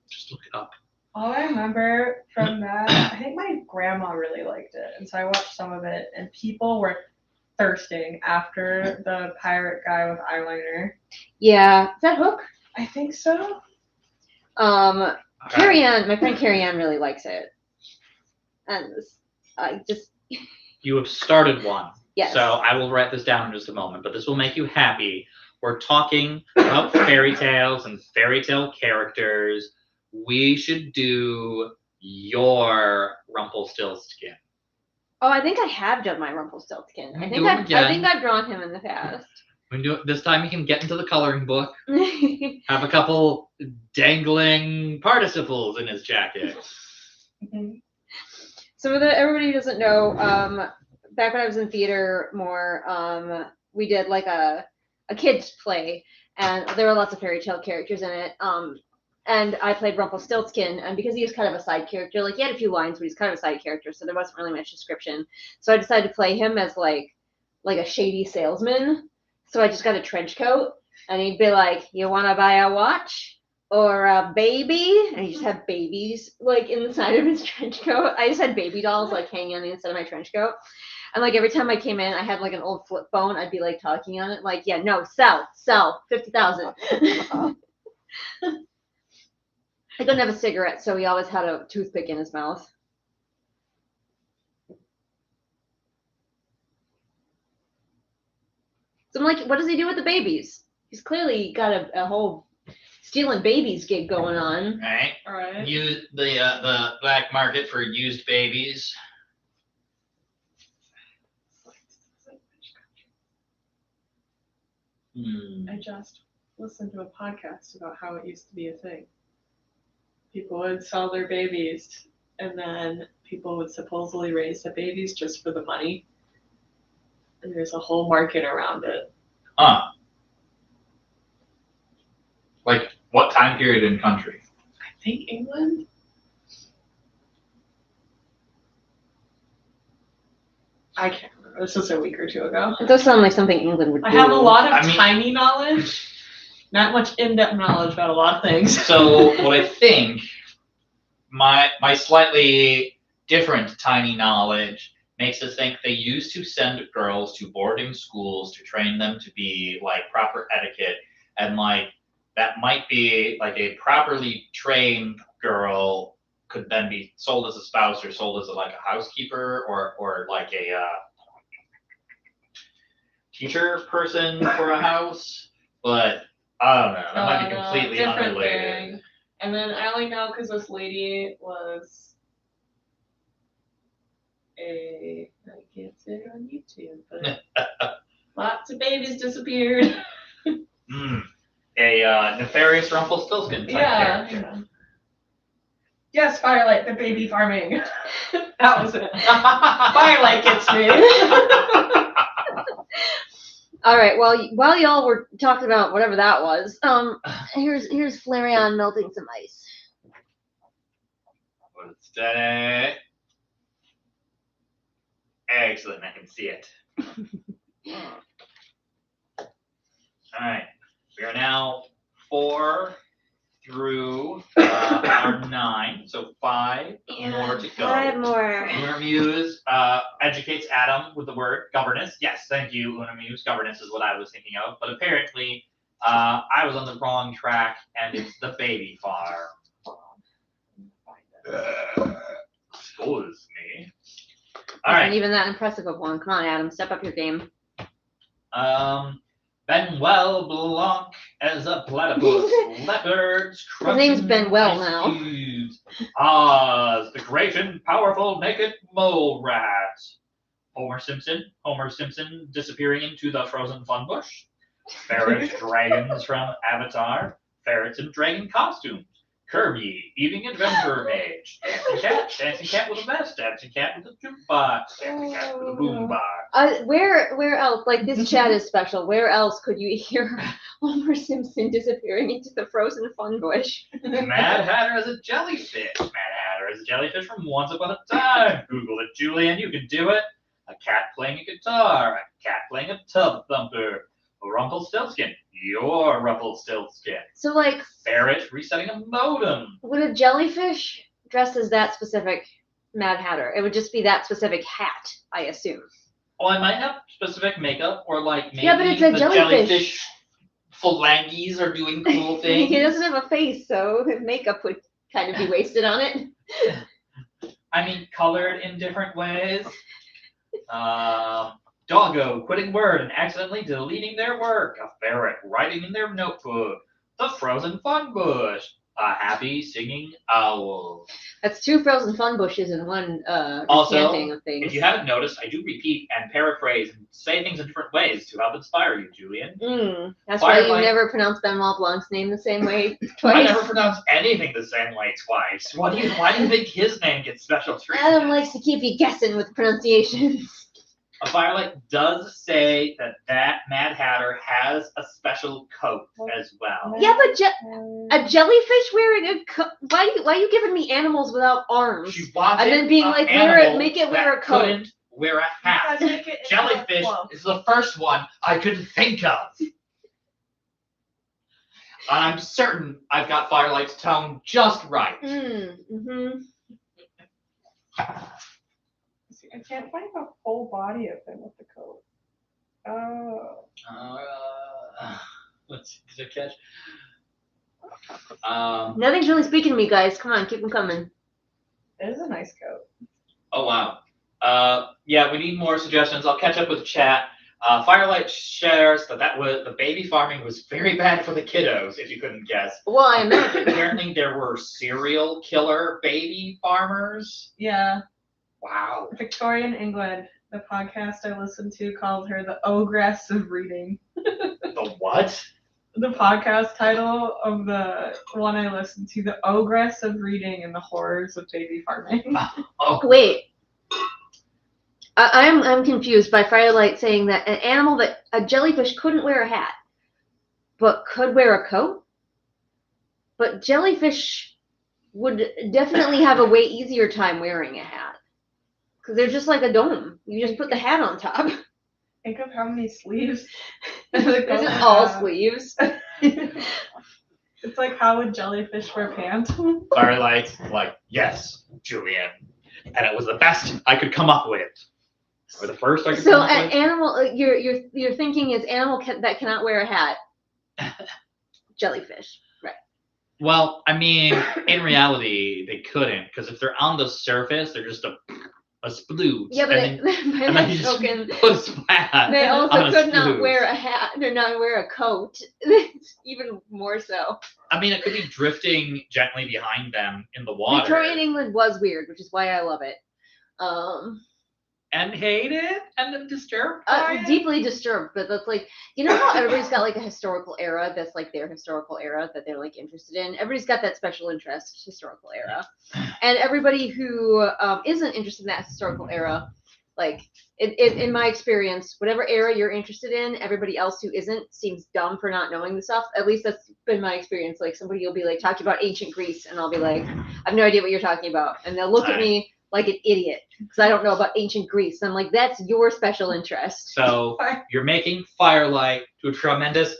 Just look it up. All I remember from that, I think my grandma really liked it. And so I watched some of it, and people were thirsting after the pirate guy with eyeliner. Yeah. Is that Hook? I think so. Carrie Ann, my friend Carrie Ann really likes it. And I just. You have started one. Yes. So I will write this down in just a moment, but this will make you happy. We're talking about fairy tales and fairy tale characters. We should do your Rumpelstiltskin. Oh, I think I have done my Rumpelstiltskin. I Do it again. think I've drawn him in the past. We can do it this time. You can get into the coloring book. Have a couple dangling participles in his jacket. So everybody who doesn't know, back when I was in theater more, we did like a kids play, and there were lots of fairy tale characters in it. And I played Rumpelstiltskin, and because he was kind of a side character, like he had a few lines, but he's kind of a side character, so there wasn't really much description. So I decided to play him as like a shady salesman. So I just got a trench coat, and he'd be like, "You want to buy a watch or a baby?" And he just had babies like inside of his trench coat. I just had baby dolls like hanging on the inside of my trench coat. And like every time I came in, I had like an old flip phone. I'd be like talking on it, like, "Yeah, no, sell, 50,000." I couldn't have a cigarette, so he always had a toothpick in his mouth. So I'm like, what does he do with the babies? He's clearly got a whole stealing babies gig going on. Right? All right. Use the black market for used babies. I just listened to a podcast about how it used to be a thing. People would sell their babies, and then people would supposedly raise the babies just for the money. And there's a whole market around it. Like what time period in country? I think England. I can't remember. This was a week or two ago. It does sound like something England would do. I have a lot of I mean- tiny knowledge, not much in-depth knowledge about a lot of things. So what I think, my slightly different tiny knowledge makes us think they used to send girls to boarding schools to train them to be like proper etiquette, and like that might be like a properly trained girl could then be sold as a spouse or sold as like a housekeeper or like a teacher person for a house, but I don't know. That might be completely different unrelated. thing. And then I only know because this lady was I can't say it on YouTube, but lots of babies disappeared. A nefarious Rumpelstiltskin type character. Yeah. Yes, Firelight, the baby farming. That was it. Firelight gets me. All right. Well, while y'all were talking about whatever that was, here's Flareon melting some ice. What's that? Excellent, I can see it. All right, we are now 4 through our 9, so 5 more to go. 5 more. Lunar Muse educates Adam with the word governess. Yes, thank you, Lunar Muse. Governess is what I was thinking of, but apparently I was on the wrong track, and it's the baby farm. Excuse me. All right. Not even that impressive of one. Come on, Adam, step up your game. Benuel Blanc as a platypus. Leopards. His name's Benuel now. Oz, the great and powerful naked mole rat. Homer Simpson disappearing into the frozen fun bush. Ferret dragons from Avatar. Ferrets in dragon costumes. Kirby, eating adventure mage. Dancing cat with a vest, dancing cat with a jukebox, dancing cat with a boombox. Where else? Like, this chat is special. Where else could you hear Homer Simpson disappearing into the frozen fun bush? Mad Hatter is a jellyfish. Mad Hatter is a jellyfish from Once Upon a Time. Google it, Julian. You can do it. A cat playing a guitar. A cat playing a tub thumper. A Rumpelstiltskin. You're Rumpelstiltskin. So, like, Ferret resetting a modem. would a jellyfish dressed as that specific Mad Hatter? It would just be that specific hat, I assume. Oh, I might have specific makeup, or like maybe Yeah, but it's a the jellyfish. phalanges are doing cool things. He doesn't have a face, so his makeup would kind of be wasted on it. I mean, colored in different ways. Doggo quitting Word and accidentally deleting their work. A ferret writing in their notebook. The frozen fun bush. A happy singing owl. That's 2 frozen fun bushes in one Also, recanting of things. If you haven't noticed, I do repeat and paraphrase and say things in different ways to help inspire you, Julian. That's why you Firelight- never pronounce Benoit Blanc's name the same way twice. I never pronounce anything the same way twice. Why do you think his name gets special treatment? Adam likes to keep you guessing with pronunciations. A Firelight does say that Mad Hatter has a special coat as well. Yeah, but a jellyfish wearing a coat? Why are you giving me animals without arms? She wanted And then being an like, animal make it wear that a coat. couldn't wear a hat. Because make it Jellyfish is the first one I could think of. I'm certain I've got Firelight's tone just right. Mm-hmm. I can't find the whole body of him with the coat. Oh. Let's see, did I catch? Nothing's really speaking to me, guys. Come on, keep them coming. It is a nice coat. Oh, wow. Yeah, we need more suggestions. I'll catch up with the chat. Firelight shares that the baby farming was very bad for the kiddos, if you couldn't guess. Well, I imagine. Apparently there were serial killer baby farmers. Yeah. Wow. Victorian England, the podcast I listened to called her the ogress of reading. The what? The podcast title of the one I listened to, the ogress of reading and the horrors of baby farming. Oh, Wait. I'm confused by Firelight saying that a jellyfish couldn't wear a hat, but could wear a coat? But jellyfish would definitely have a way easier time wearing a hat. Because they're just like a dome. You just put the hat on top. Think of how many sleeves. This is all sleeves. It's like, how would jellyfish wear pants? Firelight, like, yes, Julian. And it was the best I could come up with. Or the first I could So come up an with. animal, your thinking is animal that cannot wear a hat. Jellyfish, right? Well, I mean, in reality, they couldn't, because if they're on the surface, they're just a splooge. Yeah, but and by then that you just token, put a splat they on also a could not splooge. wear a hat or not wear a coat. Even more so. I mean, it could be drifting gently behind them in the water. Victorian England was weird, which is why I love it. And hate it? And then disturbed by it? Deeply disturbed, but that's like, you know how everybody's got like a historical era that's like their historical era that they're like interested in? Everybody's got that special interest historical era. And everybody who isn't interested in that historical era, like in my experience, whatever era you're interested in, everybody else who isn't seems dumb for not knowing the stuff. At least that's been my experience. Like somebody will be like talking about ancient Greece and I'll be like, I have no idea what you're talking about. And they'll look at me like an idiot because I don't know about ancient Greece. And I'm like, that's your special interest. So you're making Firelight to a tremendous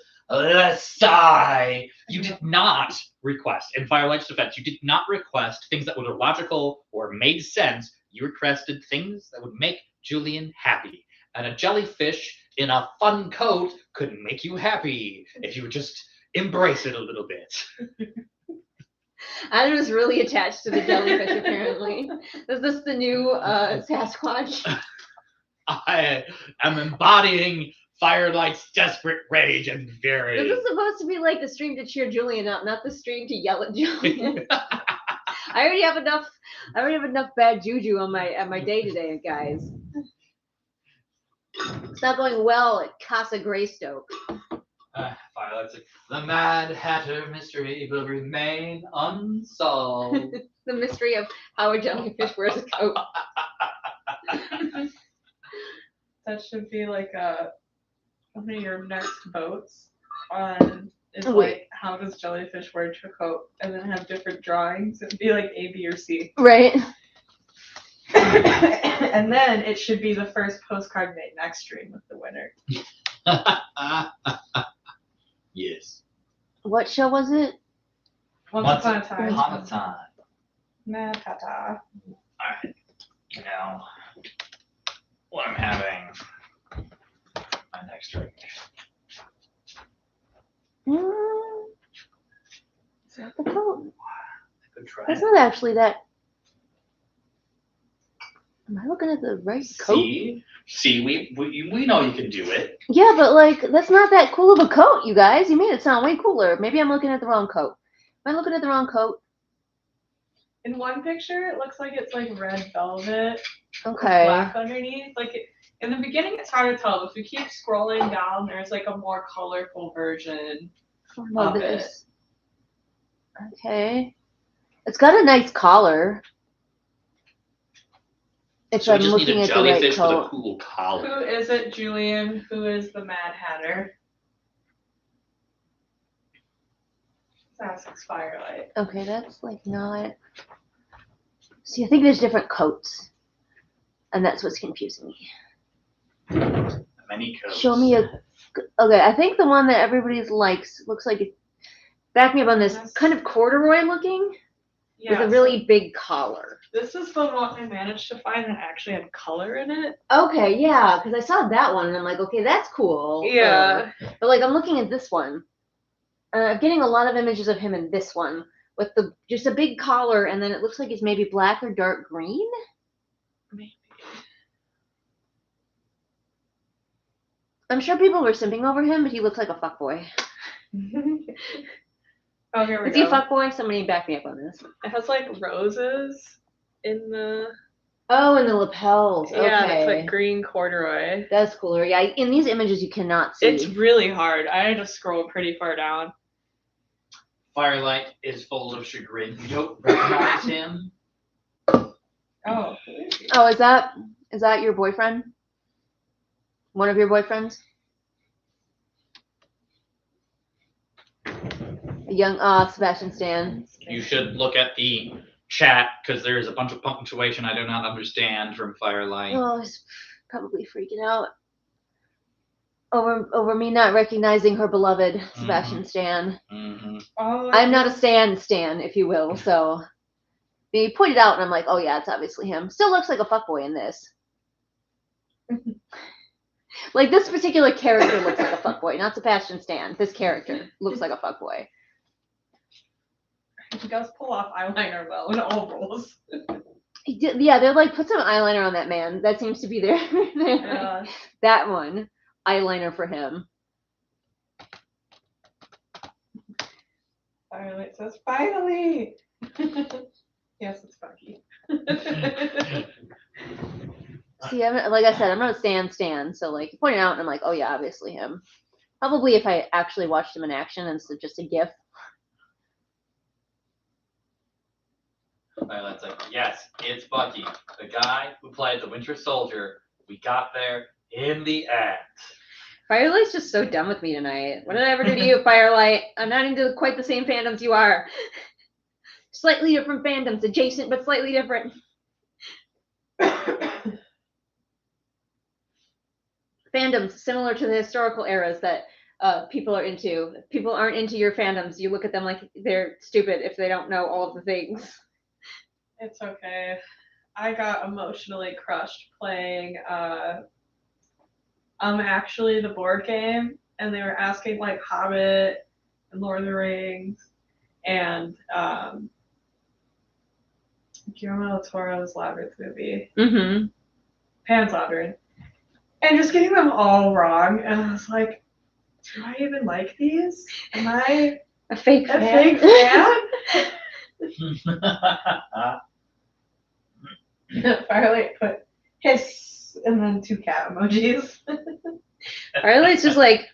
sigh You did not request, in Firelight's defense, you did not request things that were logical or made sense. You requested things that would make Julian happy. And a jellyfish in a fun coat could make you happy if you would just embrace it a little bit. Adam is really attached to the jellyfish, apparently. Is this the new Sasquatch? I am embodying Firelight's desperate rage and fury. This is supposed to be like the stream to cheer Julian up, not the stream to yell at Julian. I already have enough bad juju on my day today, guys. It's not going well at Casa Greystoke. Firelight's like, the Mad Hatter mystery will remain unsolved. The mystery of how a jellyfish wears a coat. That should be like one of your next votes is Wait. like, how does jellyfish wear a coat? And then have different drawings. It'd be like A, B, or C. Right. And then it should be the first postcard made next stream with the winner. Yes. What show was it? Once upon a time. Upon a time. Mad Hatter. Alright. Now, what I'm having my next drink. Is that the coat? Good try. That's not actually that. Am I looking at the right coat? See, we know you can do it. Yeah, but like that's not that cool of a coat, you guys. You made it sound way cooler. Maybe I'm looking at the wrong coat. Am I looking at the wrong coat? In one picture, it looks like it's like red velvet with Okay. black underneath. In the beginning, it's hard to tell. But if we keep scrolling down, there's like a more colorful version. Love of this. Okay. It's got a nice collar. If So we I'm just need looking a at the right jellyfish with a coat. cool collar. Who is it, Julian? Who is the Mad Hatter? That's Firelight. Okay, that's like not. See, I think there's different coats, and that's what's confusing me. Many coats. Show me a. Okay, I think the one that everybody's likes looks like it. Back me up on this. Kind of corduroy looking with a really big collar. This is the one I managed to find that actually had color in it. Okay, yeah, because I saw that one and I'm like, okay, that's cool. Yeah. But like, I'm looking at this one. I'm getting a lot of images of him in this one with just a big collar, and then it looks like it's maybe black or dark green. Maybe. I'm sure people were simping over him, but he looks like a fuckboy. Oh, here we Is he a go. fuckboy? Somebody back me up on this. It has like roses in the. Oh, and the lapels. Yeah, Okay. it's like green corduroy. That's cooler. Yeah, in these images you cannot see. It's really hard. I had to scroll pretty far down. Firelight is full of chagrin. You don't recognize him. Oh. Who is he? Oh, is that your boyfriend? One of your boyfriends? A young Sebastian Stan. You should look at the chat because there's a bunch of punctuation I do not understand from Firelight. Oh, he's probably freaking out over me not recognizing her beloved Sebastian Stan. Mm-hmm. Oh, I'm not a Stan, if you will. So he pointed out, and I'm like, oh yeah, it's obviously him. Still looks like a fuckboy in this. Like this particular character looks like a fuckboy, not Sebastian Stan. This character looks like a fuckboy. He does pull off eyeliner well in all roles. Yeah, they're like, put some eyeliner on that man. That seems to be their Yeah. that one. Eyeliner for him. Firelight says, finally! Yes, it's funky. See, like I said, I'm not a Stan, so like you pointed out, and I'm like, oh yeah, obviously him. Probably if I actually watched him in action instead of just a GIF. Violet's like, yes, it's Bucky, the guy who played the Winter Soldier. We got there in the end. Firelight's just so done with me tonight. What did I ever do to you, Firelight? I'm not into quite the same fandoms you are. Slightly different fandoms, adjacent but slightly different. Fandoms similar to the historical eras that people are into. If people aren't into your fandoms, you look at them like they're stupid if they don't know all of the things. It's okay. I got emotionally crushed playing actually the board game, and they were asking like Hobbit and Lord of the Rings and Guillermo del Toro's Labyrinth movie. Mm-hmm. Pan's Labyrinth. And just getting them all wrong, and I was like, do I even like these? Am I A fake a fan? fake fan? Firelight put hiss and then 2 cat emojis. Firelight just like,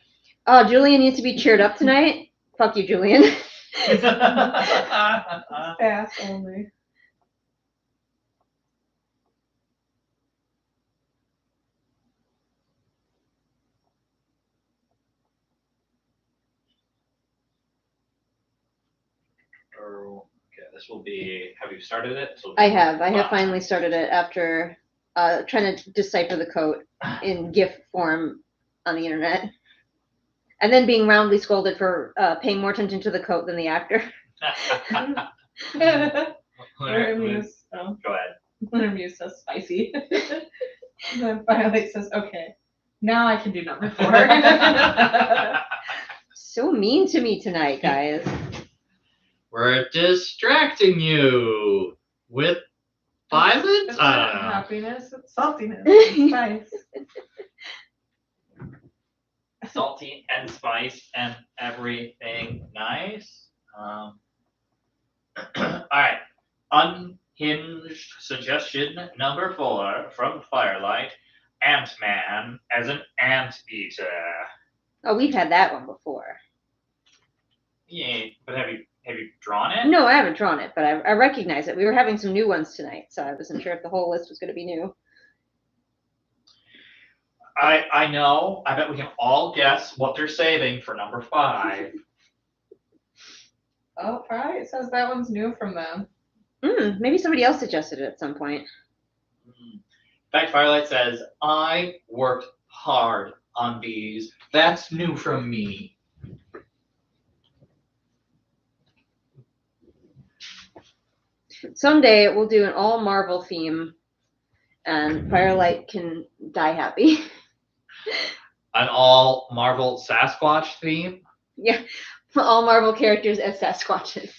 oh, Julian needs to be cheered up tonight. Fuck you, Julian. Fast only. Okay, this will be. Have you started it? I have finally started it after trying to decipher the code in GIF form on the internet. And then being roundly scolded for paying more attention to the coat than the actor. We're amused. Oh, Go ahead. we're amused says spicy. And then Firelight says, okay, now I can do number 4. So mean to me tonight, guys. We're distracting you with violence? It's I not don't know. happiness, it's saltiness, it's spice. Salty and spice and everything nice. All right. Unhinged suggestion number 4 from Firelight. Ant-Man as an anteater. Oh, we've had that one before. Yeah, but have you drawn it? No, I haven't drawn it, but I recognize it. We were having some new ones tonight, so I wasn't sure if the whole list was going to be new. I know. I bet we can all guess what they're saving for number 5. Oh, right. It says that one's new from them. Maybe somebody else suggested it at some point. In fact, Firelight says, I worked hard on these. That's new from me. Someday we'll do an all Marvel theme, and Firelight can die happy. An all Marvel Sasquatch theme? Yeah, all Marvel characters as Sasquatches.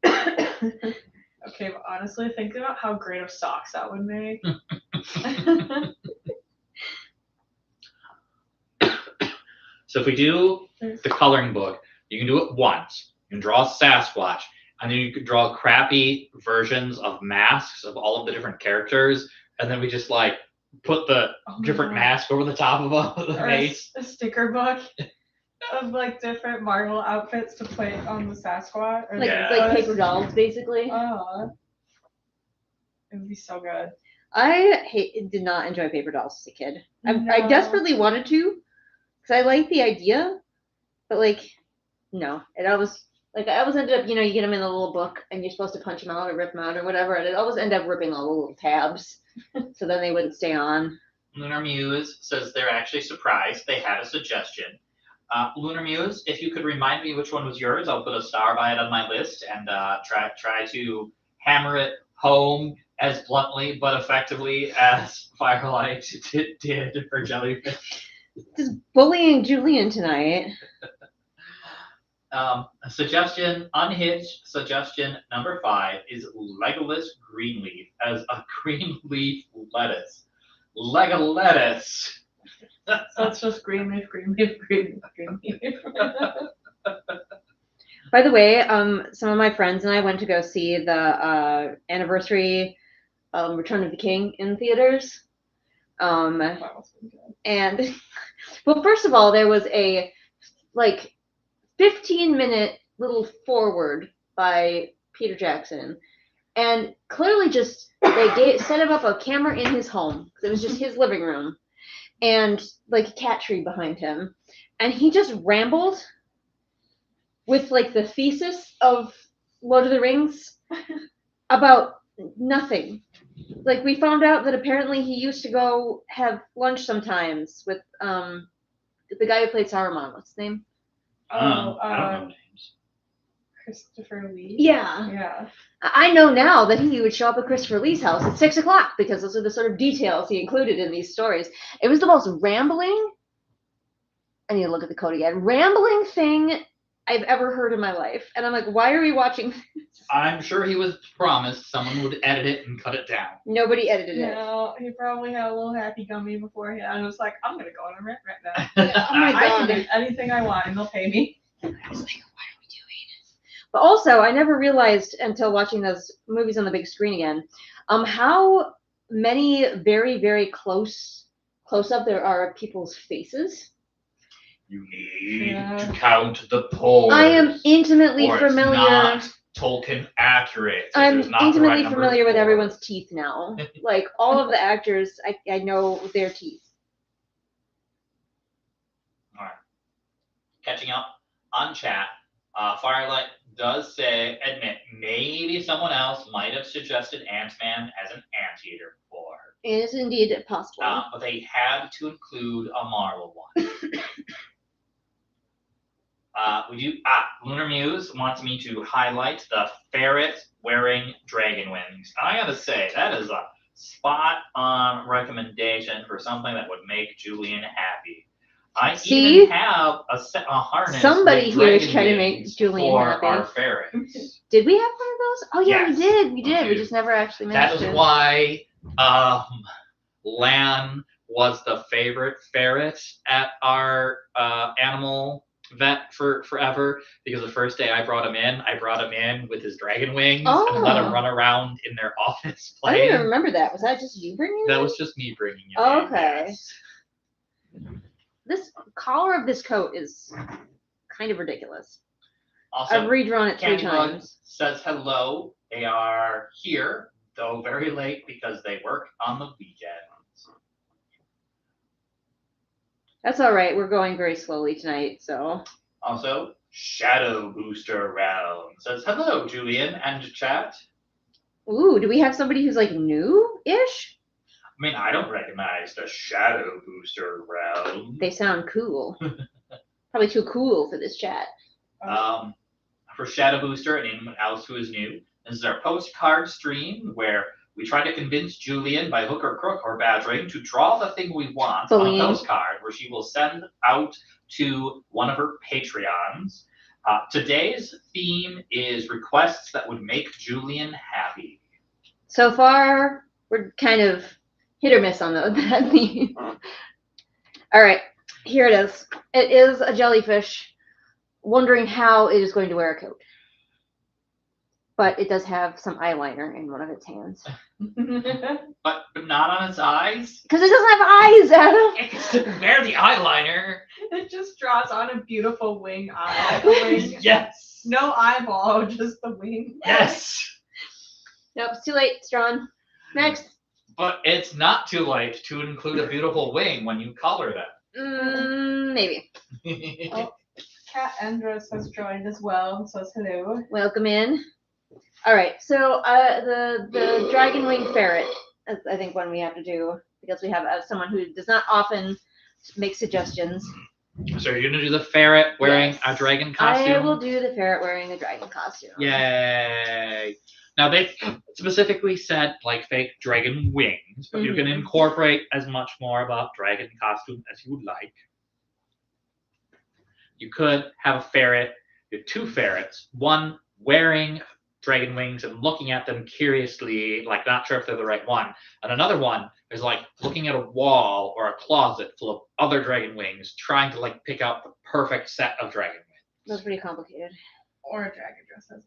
Okay, but honestly, think about how great of socks that would make. So if we do the coloring book, you can do it once. You can draw a Sasquatch, and then you could draw crappy versions of masks of all of the different characters, and then we just like put the different masks over the top of the Or face. a sticker book of like different Marvel outfits to play on the Sasquatch. Or Like, Yeah. like paper dolls, basically. Oh, it would be so good. I did not enjoy paper dolls as a kid. I No. desperately wanted to, because I like the idea, but like, no. It always ended up, you get them in a little book, and you're supposed to punch them out or rip them out or whatever, and it always ended up ripping all the little tabs, so then they wouldn't stay on. Lunar Muse says they're actually surprised. They had a suggestion. Lunar Muse, if you could remind me which one was yours, I'll put a star by it on my list and try to hammer it home as bluntly but effectively as Firelight did for Jellyfish. Just bullying Julian tonight. A suggestion, unhinged suggestion number 5 is Legolas Greenleaf as a green leaf lettuce. Lega lettuce. So it's just green leaf, green leaf, green leaf, green leaf. By the way, some of my friends and I went to go see the anniversary Return of the King in theaters. And well, first of all, there was a 15-minute little forward by Peter Jackson, and clearly just they set him up a camera in his home because it was just his living room, and like a cat tree behind him, and he just rambled with like the thesis of Lord of the Rings about nothing. Like, we found out that apparently he used to go have lunch sometimes with the guy who played Saruman. What's his name? I don't know names. Christopher Lee. Yeah. Yeah. I know now that he would show up at Christopher Lee's house at 6 o'clock because those are the sort of details he included in these stories. It was the most rambling. I need to look at the code again. Rambling thing I've ever heard in my life, and I'm like, why are we watching this? I'm sure he was promised someone would edit it and cut it down. Nobody edited it. No, he probably had a little happy gummy beforehand and was like, I'm gonna go on a rant right now. Oh my I can God. do anything I want and they'll pay me. I was like, what are we doing? But also, I never realized until watching those movies on the big screen again, how many very, very close up there are of people's faces. You need Yeah. to count the pores. I am intimately or familiar. It's not Tolkien accurate. So I'm there's not the intimately right number familiar with four. everyone's teeth now. Like all of the actors, I know their teeth. All right. Catching up on chat. Firelight does admit maybe someone else might have suggested Ant-Man as an anteater before. It is indeed possible. But they had to include a Marvel one. Lunar Muse wants me to highlight the ferret wearing dragon wings. I gotta say, that is a spot on recommendation for something that would make Julian happy. I even have a harness. Somebody with here is dragon trying to wings make Julian for happy. our ferrets. Did we have one of those? Oh yeah, Yes, we did. We we did. We do. just never actually That managed is to. why Lan was the favorite ferret at our animal vet for forever, because the first day I brought him in with his dragon wings and let him run around in their office I playing. don't even remember that. Was that just you bringing it? That in? was just me bringing it Oh, in, okay. yes. This collar of this coat is kind of ridiculous. Also, I've redrawn it 3 Candy Bug times. says hello. They are here, though very late because they work on the weekends. That's all right. We're going very slowly tonight, so. Also, Shadow Booster Round says hello, Julian and chat. Ooh, do we have somebody who's like new-ish? I mean, I don't recognize the Shadow Booster Round. They sound cool. Probably too cool for this chat. For Shadow Booster and anyone else who is new, this is our postcard stream where we try to convince Julian by hook or crook or badgering to draw the thing we want on a postcard, where she will send out to one of her Patreons. Today's theme is requests that would make Julian happy. So far, we're kind of hit or miss on that theme. All right, here it is. It is a jellyfish wondering how it is going to wear a coat. But it does have some eyeliner in one of its hands. But not on its eyes? Because it doesn't have eyes, Adam! It can wear the eyeliner. It just draws on a beautiful wing eye. The wing. Yes. No eyeball, just the wing. Yes. Nope, it's too late. It's drawn. Next. But it's not too late to include a beautiful wing when you color them. Maybe. Oh, Cat Andros has joined as well and says hello. Welcome in. All right, so the dragon wing ferret is, I think, one we have to do, because we have someone who does not often make suggestions. So you're going to do the ferret wearing a dragon costume? I will do the ferret wearing a dragon costume. Yay. Now, they specifically said, like, fake dragon wings, but you can incorporate as much more about dragon costume as you would like. You could have a ferret, you have 2 ferrets, one wearing dragon wings and looking at them curiously, like not sure if they're the right one, and another one is like looking at a wall or a closet full of other dragon wings, trying to like pick out the perfect set of dragon wings. That's pretty complicated. Or a dragon dress as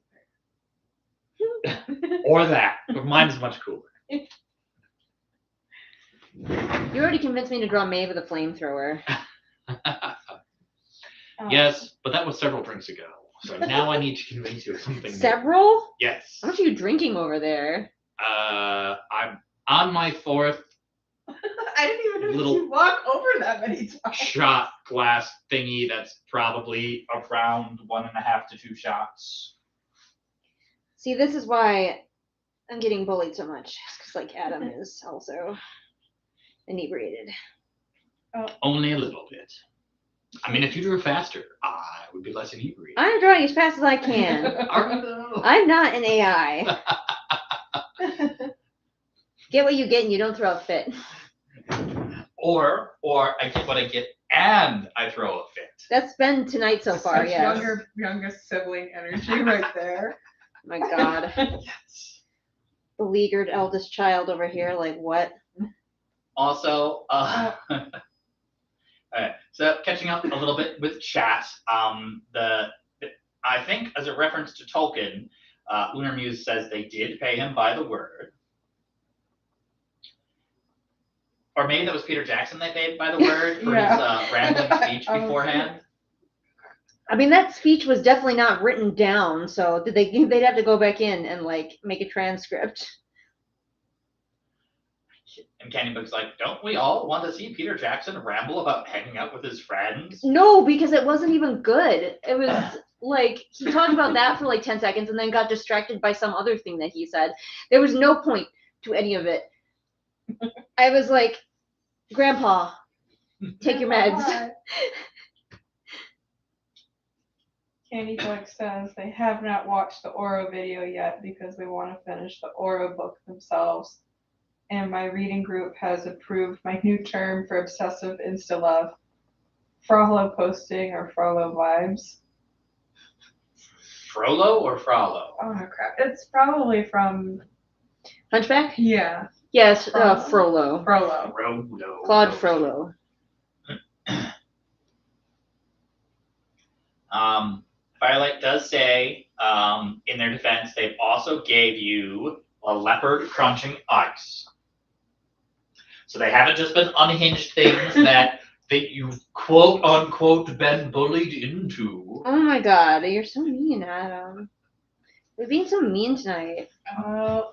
a Or that, but mine is much cooler. You already convinced me to draw Maeve with a flamethrower. Yes, but that was several drinks ago. So now I need to convince you of something new. Several? Yes. How much are you drinking over there? I'm on my 4th I didn't even know little you walk over that many times. shot glass thingy that's probably around 1.5 to 2 shots. See, this is why I'm getting bullied so much. Because, like, Adam is also inebriated. Only a little bit. I mean, if you drew faster, I would be less inebriated. I'm drawing as fast as I can. Are you though? I'm not an AI. Get what you get and you don't throw a fit. Or I get what I get and I throw a fit. That's been tonight so far, Such yes. youngest sibling energy right there. My God. Yes. Beleaguered eldest child over here, like what? Also, all right. So catching up a little bit with chat. I think as a reference to Tolkien, Lunar Muse says they did pay him by the word. Or maybe that was Peter Jackson they paid by the word for his rambling speech beforehand. I mean, that speech was definitely not written down, so they'd have to go back in and like make a transcript. And Candy Bug's like, don't we all want to see Peter Jackson ramble about hanging out with his friends? No, because it wasn't even good. It was like he talked about that for like 10 seconds and then got distracted by some other thing that he said. There was no point to any of it. I was like, Grandpa, take your meds. Candy Bug says they have not watched the Oro video yet because they want to finish the Oro book themselves. And my reading group has approved my new term for obsessive insta-love, Frollo posting or Frollo vibes. Frollo or Frollo? Oh crap. It's probably from Hunchback? Yeah. Yes, Frollo. Frollo. Frollo. Claude Frollo. Firelight does say, in their defense, they also gave you a leopard crunching ice. So they haven't just been unhinged things that you've quote unquote been bullied into. Oh my God, you're so mean, Adam. You're being so mean tonight.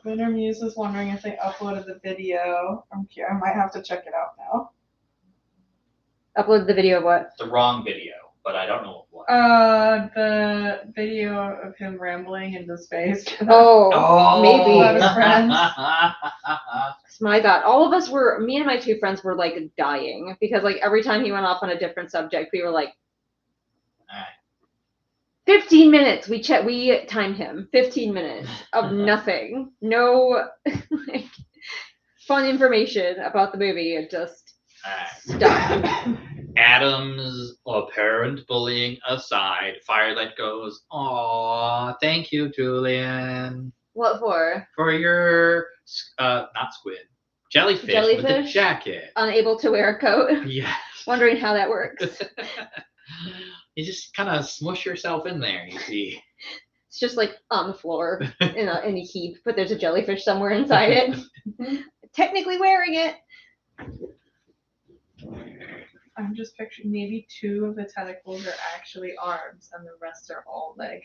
Lunar Muse is wondering if they uploaded the video from here. I might have to check it out now. Upload the video of what? The wrong video, but I don't know what. The video of him rambling into space. Oh, maybe. Lot of friends. My God, all of us were, me and my two friends were like dying because like every time he went off on a different subject, we were like, All right. 15 minutes. We timed him. 15 minutes of nothing. No like, fun information about the movie. It just stuff. Adam's apparent bullying aside, Firelight goes, "Aw, thank you, Julian." What for? For your, not squid, jellyfish with a jacket. Unable to wear a coat. Yes. Wondering how that works. You just kind of smush yourself in there, you see. It's just like on the floor in a heap, but there's a jellyfish somewhere inside it. Technically wearing it. I'm just picturing maybe 2 of the tentacles are actually arms and the rest are all leg.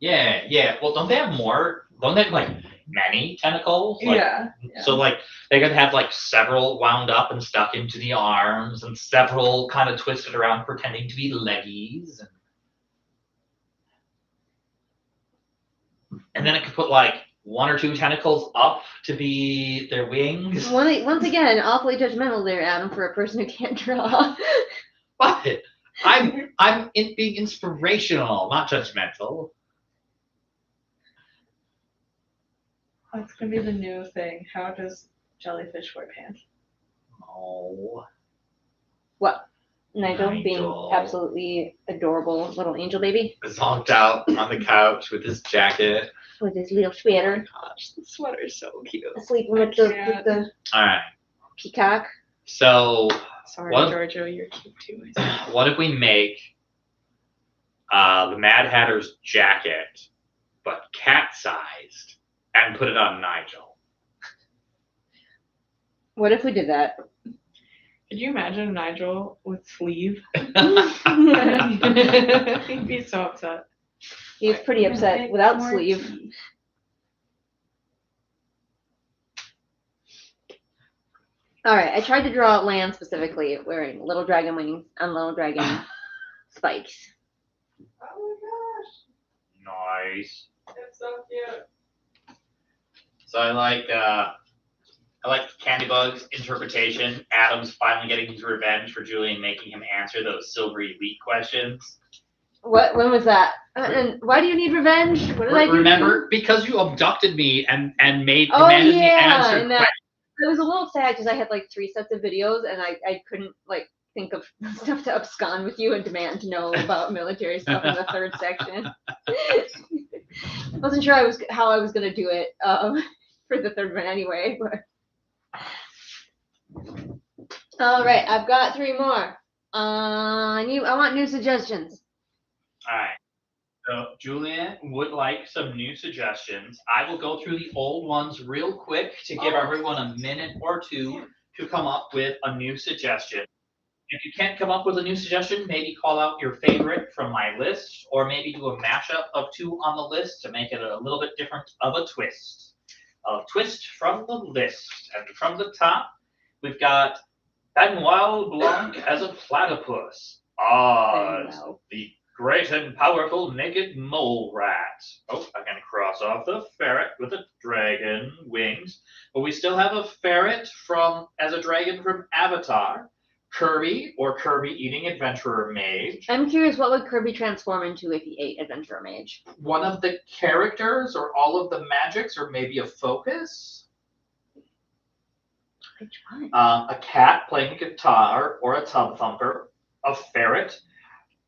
Yeah. Well, don't they have more? Don't they have like many tentacles? Like, yeah. So like they could have like several wound up and stuck into the arms, and several kind of twisted around pretending to be leggies, and then it could put like 1 or 2 tentacles up to be their wings. Once again, awfully judgmental there, Adam, for a person who can't draw. But I'm being inspirational, not judgmental. That's gonna be the new thing. How does jellyfish wear pants? Oh. What? Nigel being Nigel. absolutely adorable little angel baby. Zonked out on the couch with his jacket. With his little sweater. Oh my gosh, the sweater is so cute. Sleeping with the All right. peacock. So Sorry, Giorgio, you're cute too. what if we make the Mad Hatter's jacket, but cat-sized, and put it on Nigel? What if we did that? Could you imagine Nigel with sleeve? He'd be so upset. He was pretty upset without sleeve. All right, I tried to draw land specifically, wearing little dragon wings and little dragon spikes. Oh my Nice. gosh, it's so cute. So I like I like Candybug's interpretation. Adam's finally getting his revenge for Julian making him answer those silvery elite questions. What? When was that? And why do you need revenge? What did I do? Remember, because you abducted me and demanded me answer and questions. I was a little sad because I had like 3 sets of videos and I couldn't like think of stuff to abscond with you and demand to know about military stuff in the 3rd section. I wasn't sure how I was gonna do it for the 3rd one anyway. But all right, I've got 3 more. I want new suggestions. All right. So Julian would like some new suggestions. I will go through the old ones real quick to give everyone a minute or 2 to come up with a new suggestion. If you can't come up with a new suggestion, maybe call out your favorite from my list, or maybe do a mashup of 2 on the list to make it a little bit different of a twist. A twist from the list. And from the top, we've got Benoit Blanc as a platypus. The great and powerful naked mole rat. Oh, I'm going to cross off the ferret with the dragon wings. But we still have a ferret as a dragon from Avatar. Kirby, or Kirby eating adventurer mage. I'm curious, what would Kirby transform into if he ate adventurer mage? One of the characters, or all of the magics, or maybe a focus. Which one? A cat playing a guitar, or a tub thumper. A ferret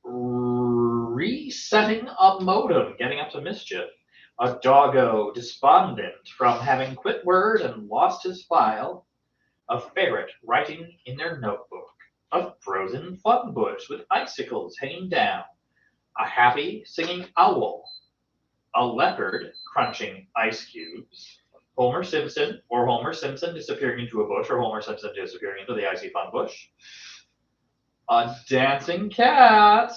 resetting a modem, getting up to mischief. A doggo despondent from having quit Word and lost his file. A ferret writing in their notebook. A frozen fun bush with icicles hanging down. A happy singing owl. A leopard crunching ice cubes. Homer Simpson, or Homer Simpson disappearing into a bush, or Homer Simpson disappearing into the icy fun bush. A dancing cat.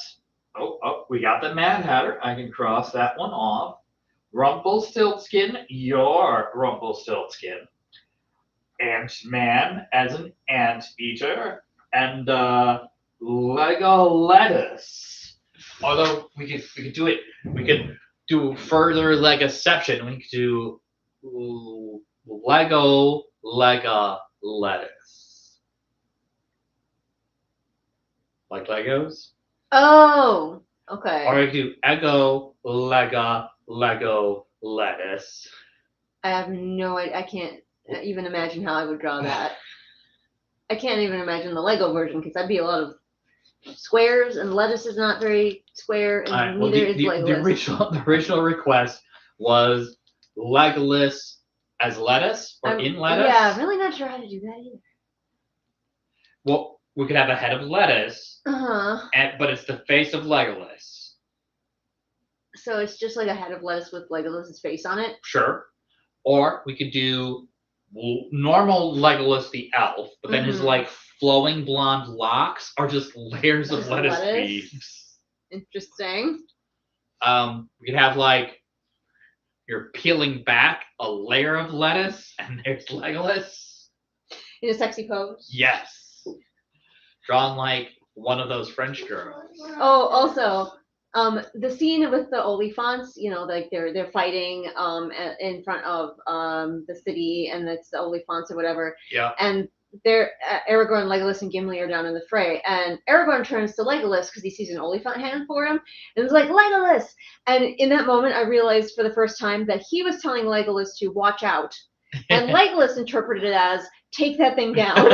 Oh, we got the Mad Hatter. I can cross that one off. Rumpelstiltskin, your Rumpelstiltskin. Ant-Man as an anteater, and Lego lettuce. Although we could do it, we could do further Legoception. We could do Lego lettuce. Like Legos? Oh, okay. Or we could do Lego lettuce. I have no idea. I can't even imagine how I would draw that. I can't even imagine the Lego version because that'd be a lot of squares, and lettuce is not very square, and neither is Legolas. The original request was Legolas as lettuce, or in lettuce. Yeah, I'm really not sure how to do that either. Well, we could have a head of lettuce, but it's the face of Legolas. So it's just like a head of lettuce with Legolas's face on it? Sure. Or we could do normal Legolas the elf, but then his like flowing blonde locks are just layers of lettuce leaves. Interesting. We could have like you're peeling back a layer of lettuce, and there's Legolas in a sexy pose. Yes, drawn like one of those French girls. Oh, also. The scene with the Oliphants, you know, like they're fighting in front of the city, and it's the Oliphants or whatever. Yeah. And they're Aragorn, Legolas, and Gimli are down in the fray, and Aragorn turns to Legolas because he sees an Oliphant hand for him, and is like, Legolas! And in that moment, I realized for the first time that he was telling Legolas to watch out, and Legolas interpreted it as take that thing down.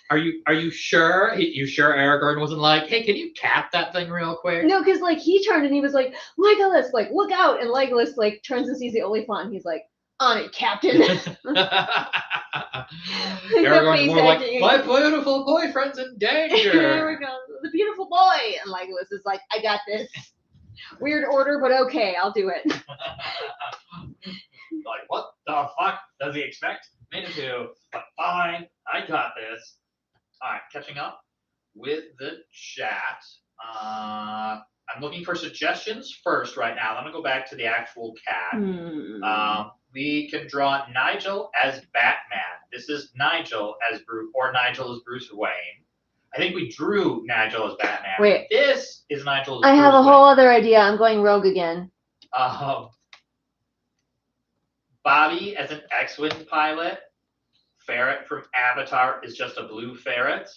Are you sure? You sure Aragorn wasn't like, hey, can you cap that thing real quick? No, because like he turned and he was like, Legolas, like look out, and Legolas like turns and sees the Oliphant, and he's like, on it, Captain. Aragorn's more like, my beautiful boyfriend's in danger. There we go, the beautiful boy, and Legolas is like, I got this. Weird order, but okay, I'll do it. Like, what the fuck does he expect me to do? But fine, I got this. All right, catching up with the chat. I'm looking for suggestions first right now. I'm going to go back to the actual cat. We can draw Nigel as Batman. This is Nigel as Bruce, or Nigel as Bruce Wayne. I think we drew Nigel as Batman. Wait. This is Nigel as I Bruce have a Wayne. whole other idea. I'm going rogue again. Bobby as an X-Wing pilot. Ferret from Avatar is just a blue ferret.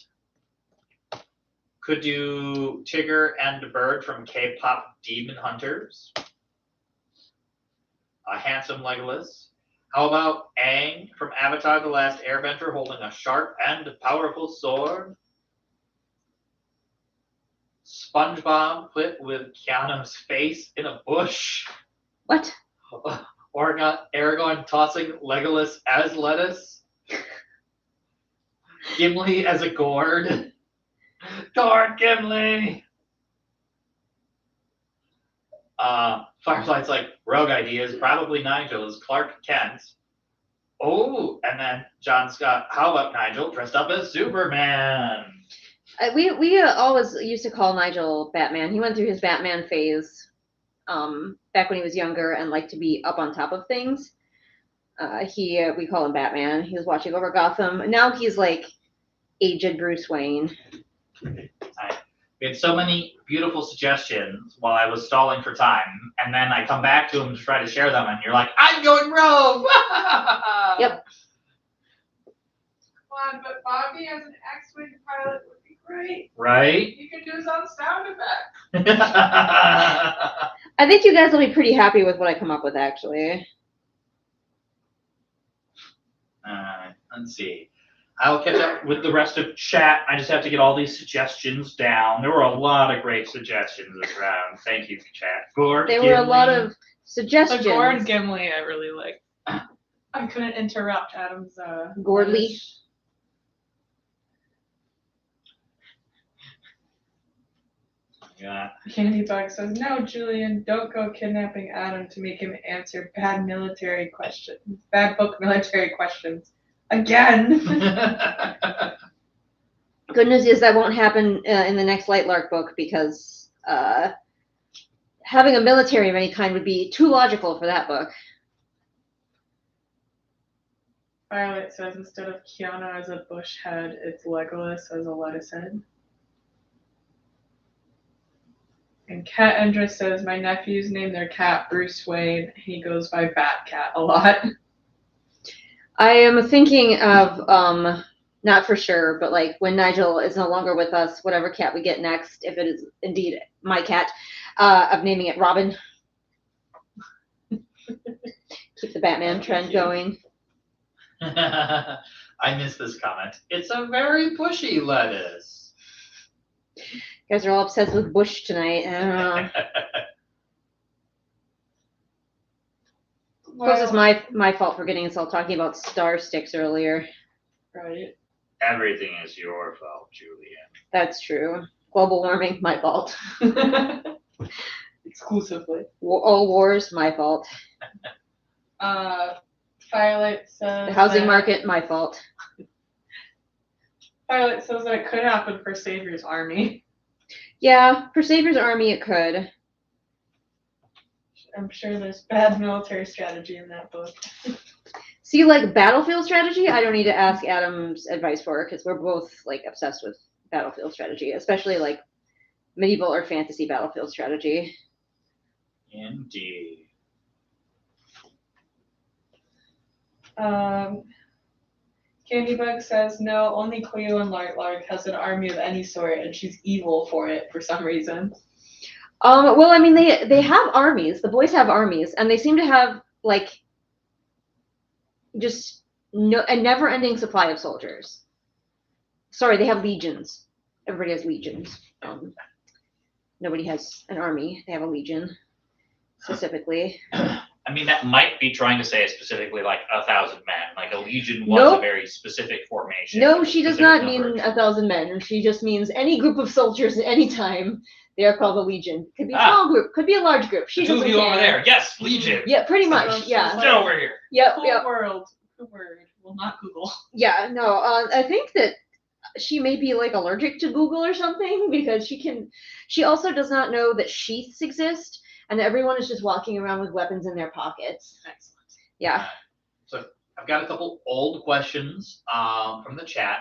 Could do Tigger and Bird from K-pop Demon Hunters. A handsome Legolas. How about Aang from Avatar The Last Airbender holding a sharp and powerful sword? SpongeBob put with Keanu's face in a bush. What? Aragorn tossing Legolas as lettuce. Gimli as a gourd. Darn Gimli! Firefly's like, rogue ideas, probably Nigel is Clark Kent. Oh, and then John Scott, how about Nigel dressed up as Superman? We always used to call Nigel Batman. He went through his Batman phase back when he was younger and liked to be up on top of things. We call him Batman. He was watching over Gotham. Now he's like aged Bruce Wayne. We had so many beautiful suggestions while I was stalling for time, and then I come back to them to try to share them, and you're like, I'm going rogue! Yep. Come on, but Bobby as an X-Wing pilot would be great. Right? You could do his own sound effect. I think you guys will be pretty happy with what I come up with, actually. Let's see. I'll catch up with the rest of chat. I just have to get all these suggestions down. There were a lot of great suggestions this round. Thank you, chat. Gore, There were a lot of suggestions. The Gore and Gimli I really like. I couldn't interrupt Adam's Gordly. Yeah. Candy Bug says, no, Julian, don't go kidnapping Adam to make him answer bad book military questions. Again. Good news is that won't happen in the next Light Lark book because having a military of any kind would be too logical for that book. Violet says, instead of Kiana as a bush head, it's Legolas as a lettuce head. And Cat Endra says, my nephews named their cat Bruce Wayne. He goes by Batcat a lot. I am thinking of, not for sure, but like when Nigel is no longer with us, whatever cat we get next, if it is indeed my cat, of naming it Robin. Keep the Batman trend going. I missed this comment. It's a very bushy lettuce. You guys are all obsessed with Bush tonight. I don't know. Well, this is my fault for getting us all talking about star sticks earlier. Right. Everything is your fault, Julian. That's true. Global warming, my fault. Exclusively. All wars, my fault. Violet says The housing market, my fault. Violet says that it could happen for Savior's army. Yeah, for Savior's Army it could. I'm sure there's bad military strategy in that book. See, like battlefield strategy, I don't need to ask Adam's advice for because we're both like obsessed with battlefield strategy, especially like medieval or fantasy battlefield strategy. Indeed. Candybug says, no, only Cleo and Lark has an army of any sort, and she's evil for it for some reason. Well, I mean, they have armies. The boys have armies, and they seem to have like just a never-ending supply of soldiers. Sorry, they have legions. Everybody has legions. Nobody has an army. They have a legion, specifically. I mean, that might be trying to say specifically like 1,000 men. Like a legion was a very specific formation. No, she does not mean 1,000 men. She just means any group of soldiers at any time. They are called a legion. Could be a small group. Could be a large group. She doesn't care. over there. Yes, legion. Yeah, pretty much. Yeah. Get over here. Yep. Cool Yep. world. Cool word. Well, not Google. Yeah. No. I think that she may be like allergic to Google or something because she also does not know that sheaths exist and that everyone is just walking around with weapons in their pockets. Excellent. Yeah. So I've got a couple old questions from the chat.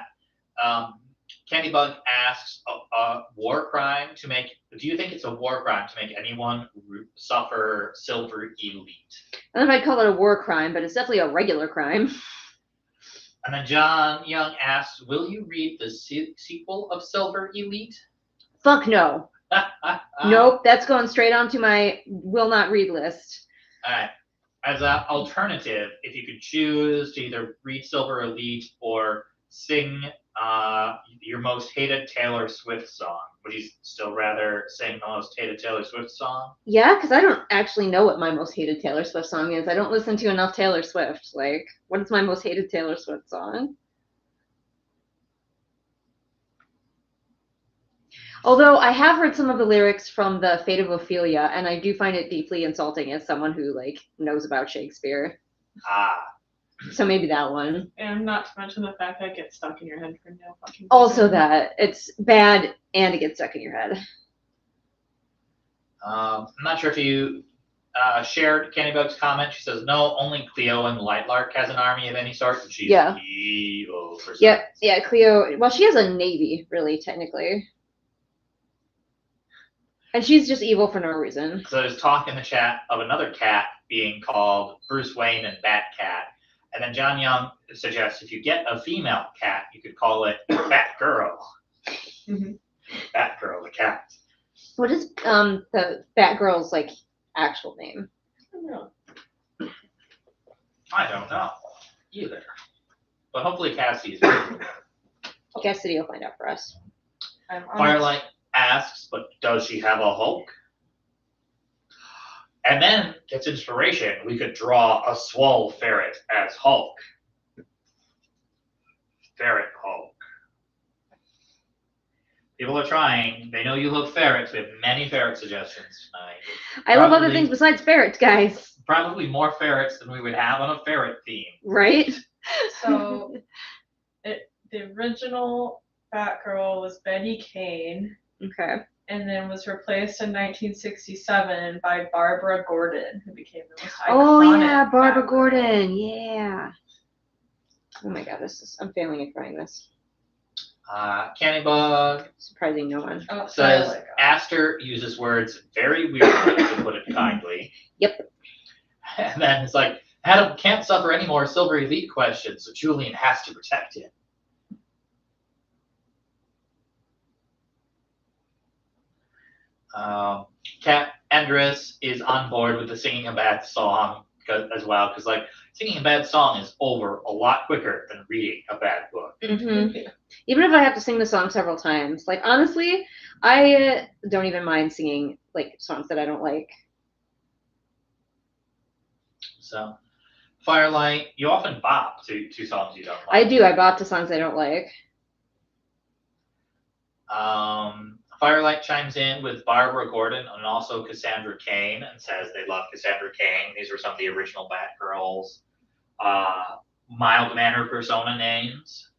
Candybug asks, a war crime to make. Do you think it's a war crime to make anyone suffer silver elite? I don't know if I'd call it a war crime, but it's definitely a regular crime. And then John Young asks, will you read the sequel of Silver Elite? Fuck no. Nope, that's going straight onto my will not read list. All right. As an alternative, if you could choose to either read Silver Elite or sing your most hated Taylor Swift song, would you still rather sing the most hated Taylor Swift song? Yeah, because I don't actually know what my most hated Taylor Swift song is. I don't listen to enough Taylor Swift. Like, what is my most hated Taylor Swift song? Although I have heard some of the lyrics from the Fate of Ophelia, and I do find it deeply insulting as someone who like knows about Shakespeare. So maybe that one. And not to mention the fact that it gets stuck in your head for no fucking reason. Also that. It's bad and it gets stuck in your head. I'm not sure if you shared Candybug's comment. She says, no, only Cleo and Lightlark has an army of any sort. And she's evil for some reason. Yeah, Cleo. Well, she has a navy, really, technically. And she's just evil for no reason. So there's talk in the chat of another cat being called Bruce Wayne and Batcat. And then John Young suggests if you get a female cat, you could call it Batgirl. Mm-hmm. Batgirl, the cat. What is the Batgirl's like actual name? I don't know either. But hopefully Cassie's. Cassidy will find out for us. Firelight asks, but does she have a Hulk? And then gets inspiration. We could draw a Swole Ferret as Hulk. Ferret Hulk. People are trying. They know you love ferrets. We have many ferret suggestions tonight. I love other things besides ferrets, guys. Probably more ferrets than we would have on a ferret theme. Right? So, the original Batgirl was Betty Kane. Okay. And then was replaced in 1967 by Barbara Gordon, who became the most iconic. Oh yeah, Barbara Batgirl. Gordon. Yeah. Oh my god, I'm failing at trying this. Candybug Surprising no one. says Aster uses words very weirdly, to put it kindly. Yep. And then it's like, Adam can't suffer any more Silver Elite questions, so Julian has to protect him. Cat Andress is on board with the singing a bad song as well, because like singing a bad song is over a lot quicker than reading a bad book. Mm-hmm. Even if I have to sing the song several times, like honestly, I don't even mind singing like songs that I don't like. So, Firelight, you often bop to songs you don't like. I do. I bop to songs I don't like. Firelight chimes in with Barbara Gordon and also Cassandra Cain and says they love Cassandra Cain. These were some of the original Batgirls. Mild-mannered persona names.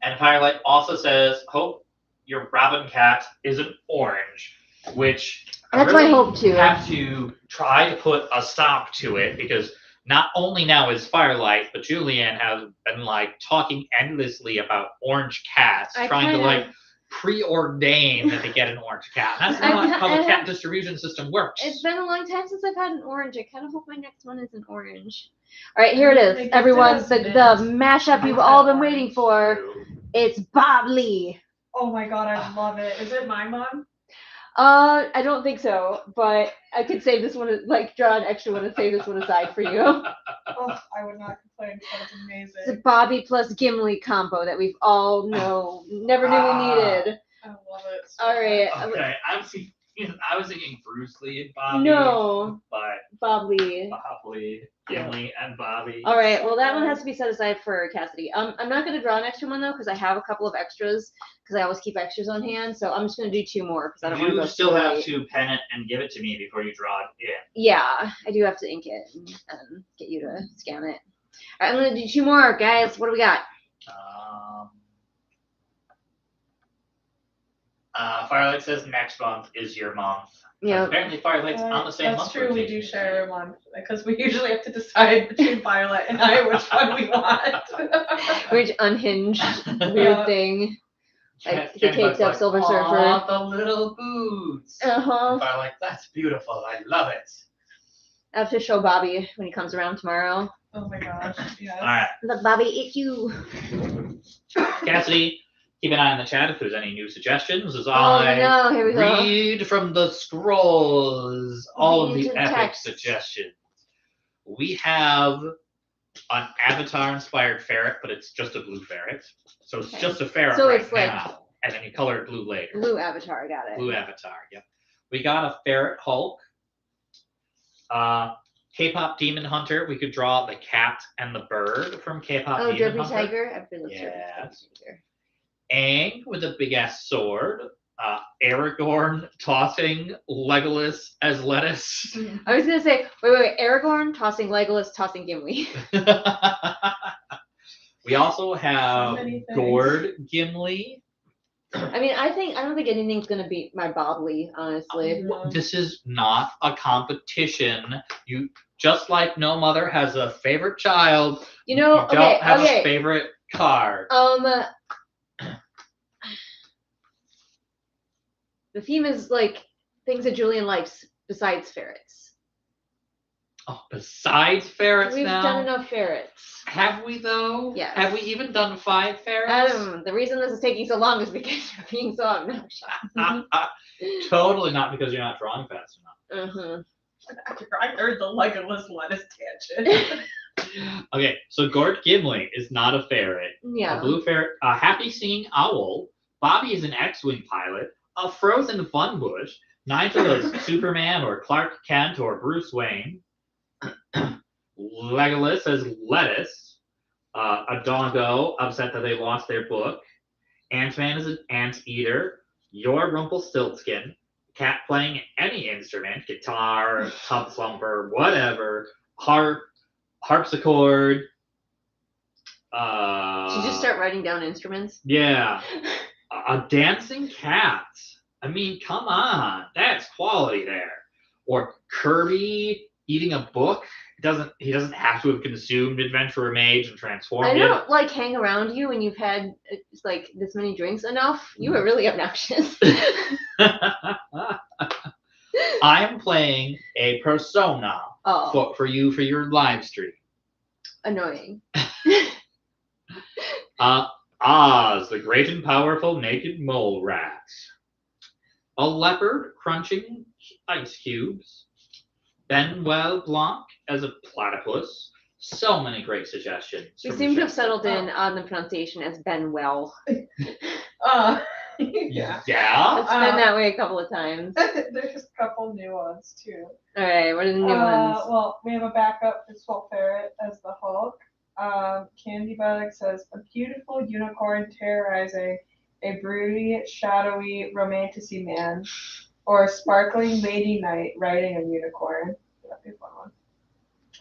And Firelight also says, hope your Robin cat isn't orange, which That's I really my hope too. have to try to put a stop to it, because not only now is Firelight, but Julian has been like talking endlessly about orange cats, trying to like preordain that they get an orange cat. That's not how the cat distribution system works. It's been a long time since I've had an orange. I kind of hope my next one is an orange. All right, here it is. Everyone, the mashup you've all been waiting for. It's Bob Lee. Oh my god, I love it. Is it my mom? I don't think so, but I could save this one, like draw an extra one and save this one aside for you. Oh, I would not complain. That's amazing. It's a Bobby plus Gimli combo that we've all never knew we needed. I love it. All right. Okay, I was thinking Bruce Lee and Bobby. No. But Bob Lee. Bob Lee, Gimli, and Bobby. All right. Well, that one has to be set aside for Cassidy. I'm not going to draw an extra one though, because I have a couple of extras. Because I always keep extras on hand, so I'm just going to do 2 more because I don't want to go. You still have to pen it and give it to me before you draw it in. Yeah, I do have to ink it and get you to scan it. All right, I'm going to do 2 more, guys. What do we got? Firelight says next month is your month. Yeah. Apparently Firelight's on the same month. That's true, we do share a month, because we usually have to decide between Firelight and I which one we want. Which unhinged weird thing. Like he Candy Bug's takes up like, Silver "Aw, Surfer. the little boots. Uh-huh. I'm like, that's beautiful. I love it. I have to show Bobby when he comes around tomorrow. Oh my gosh. Yes. All right, Look, Bobby, it's you. Cassidy, keep an eye on the chat if there's any new suggestions as Oh I no, here we go. read from the scrolls all of Read the the epic text. suggestions. We have an Avatar-inspired ferret, but it's just a blue ferret. So it's Okay. just a ferret So right it's like- now, and then you color it blue later. Blue Avatar, got it. Blue Avatar, yep. We got a ferret Hulk. K-pop Demon Hunter, we could draw the cat and the bird from K-pop Oh, Demon Derpy Hunter. Tiger? I've been looking Yes. Tiger. Aang with a big ass sword. Aragorn tossing Legolas as lettuce. I was gonna say, wait, Aragorn tossing Legolas, tossing Gimli. We also have So many things. Gord Gimli. I mean, I don't think anything's gonna beat my Bobley, honestly. No. This is not a competition. You just like no mother has a favorite child. You know, you don't have a okay. favorite card. The theme is like things that Julian likes besides ferrets. Oh, besides ferrets We've now. done enough ferrets. Have we though? Yes. Have we even done 5 ferrets? The reason this is taking so long is because you're being so obnoxious. Totally not because you're not drawing fast enough. Mhm. I heard the Legolas lettuce tangent. Okay, so Gord Gimli is not a ferret. Yeah. A blue ferret, a happy singing owl. Bobby is an X-wing pilot. A frozen fun bush. Nigel is Superman or Clark Kent or Bruce Wayne. Legolas as lettuce. A doggo upset that they lost their book. Ant-Man is an anteater. Your Rumpelstiltskin. Cat playing any instrument, guitar, tub thumper, whatever. Harpsichord. Should you just start writing down instruments? Yeah. A dancing cat. I mean, come on. That's quality there. Or Kirby eating a book. He doesn't have to have consumed Adventurer Mage and transformed I it. don't like hang around you when you've had like this many drinks enough. You were really obnoxious. I am playing a persona Oh, for you for your live stream. annoying. Oz, the great and powerful naked mole rat. A leopard crunching ice cubes. Benwell Blanc as a platypus. So many great suggestions. We from seem to have Michelle. settled in on the pronunciation as Benwell. Yeah. It's Yeah. been that way a couple of times. There's a couple new ones too. All right, what are the new ones? Well, we have a backup for Swell Ferret as the Hulk. Candy Bug says a beautiful unicorn terrorizing a broody, shadowy, romanticy man, or a sparkling lady knight riding a unicorn. That'd be a fun one.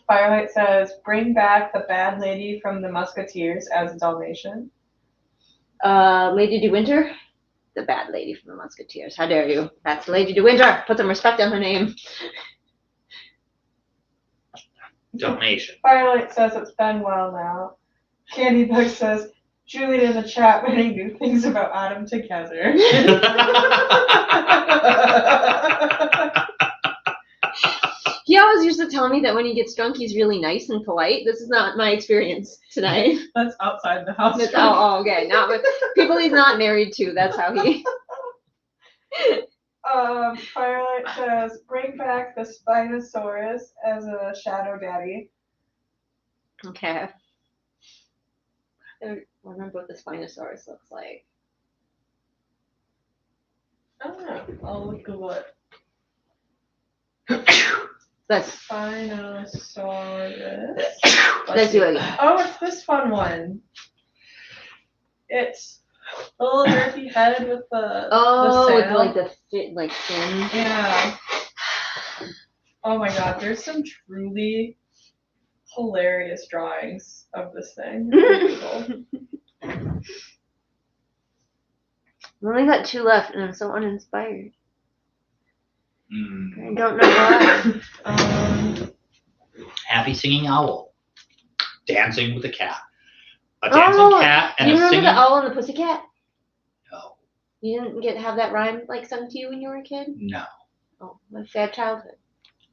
Firelight says bring back the bad lady from the Musketeers as a Dalmatian. Lady De Winter? The bad lady from the Musketeers. How dare you? That's Lady De Winter. Put some respect on her name. Donation. Firelight says it's been well now. Candy Bug says Julian in the chat learning new things about Adam together. He always used to tell me that when he gets drunk, he's really nice and polite. This is not my experience tonight. That's outside the house. Okay. Not with people he's not married to. That's how he. Firelight says bring back the Spinosaurus as a shadow daddy. Okay. I don't remember what the Spinosaurus looks like. I don't know. I'll Google it. That's Spinosaurus. let's do it again. Oh, it's this fun one. It's the little derpy head with the With sail. like the fit, like fin. Yeah. Oh my god, there's some truly hilarious drawings of this thing. I've only got 2 left, and I'm so uninspired. I Mm. don't know why. Happy singing owl. Dancing with a cat. A dancing cat and You a remember singing. the owl and the pussycat? No. You didn't have that rhyme like sung to you when you were a kid? No. Oh, what a sad childhood.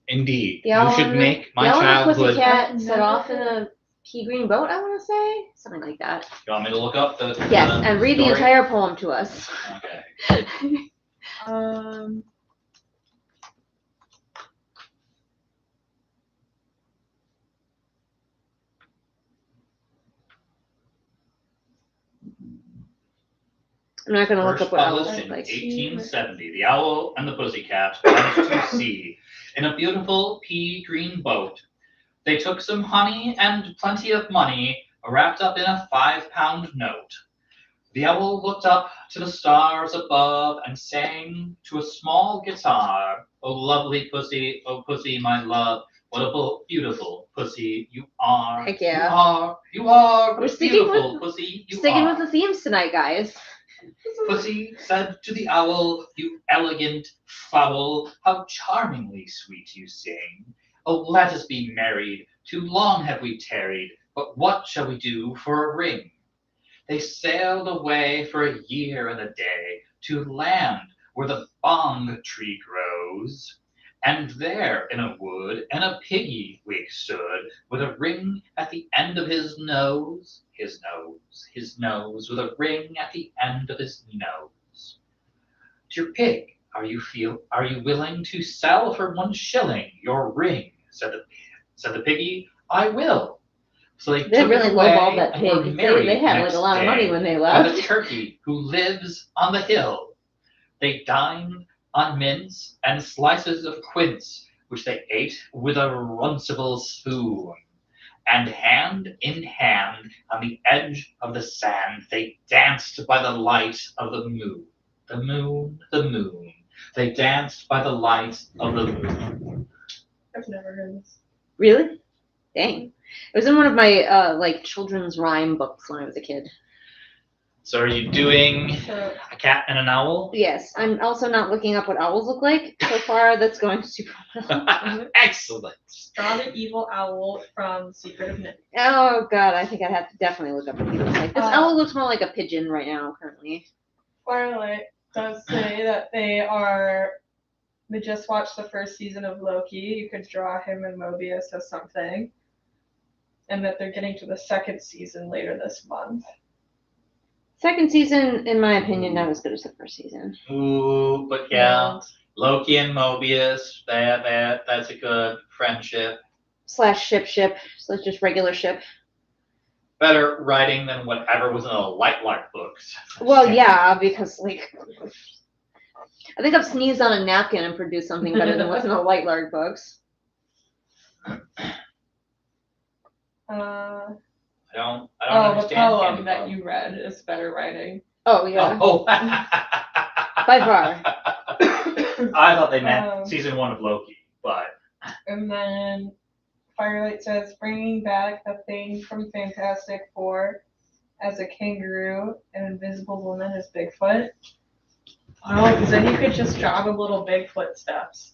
Indeed. The owl You should and make my the owl and the childhood. pussycat set off in a pea green boat, I want to say. Something like that. You want me to look up the Yes, and read the story? entire poem to us. Okay. I'm not going to look First up what owls published look in like. 1870, The Owl and the Pussycat went to sea in a beautiful pea green boat. They took some honey and plenty of money wrapped up in a 5-pound note. The owl looked up to the stars above and sang to a small guitar. Oh, lovely pussy, oh, pussy, my love, what a beautiful pussy you are. Heck yeah. You are We're beautiful pussy, you sticking are. with the themes tonight, guys. Pussy said to the owl, you elegant fowl, how charmingly sweet you sing. Oh, let us be married, too long have we tarried, but what shall we do for a ring? They sailed away for a year and a day to land where the bong tree grows. And there in a wood and a piggy wig stood with a ring at the end of his nose, his nose, with a ring at the end of his nose. Dear pig, are you willing to sell for 1 shilling your ring? Said the piggy. I will. So they They took really it away lowballed that and were pig. married They had like next a lot of money day when they by the left. turkey who lives on the hill. They dined on mince and slices of quince, which they ate with a runcible spoon. And hand in hand on the edge of the sand, they danced by the light of the moon. The moon, the moon. They danced by the light of the moon. I've never heard this. Really? Dang. It was in one of my like children's rhyme books when I was a kid. So are you doing So, a cat and an owl? Yes, I'm also not looking up what owls look like. So far, that's going super well. Excellent. Draw the evil owl from Secret of NIMH. Oh god, I think I'd have to definitely look up what he looks like. This owl looks more like a pigeon right now, currently. Firelight does say that they just watched the first season of Loki. You could draw him and Mobius as something. And that they're getting to the second season later this month. Second season, in my opinion, not as good as the first season. Ooh, but yeah, Loki and Mobius, that's a good friendship. / ship. So it's just regular ship. Better writing than whatever was in the Light Lark books. Well, yeah, because like I think I've sneezed on a napkin and produced something better than what's in the Light Lark books. I don't the understand. poem that you read is better writing. Oh yeah, Oh. by far. I thought they meant season 1 of Loki, but. And then Firelight says, bringing back the Thing from Fantastic Four as a kangaroo and Invisible Woman as Bigfoot. Oh, because then you could just draw the little Bigfoot steps.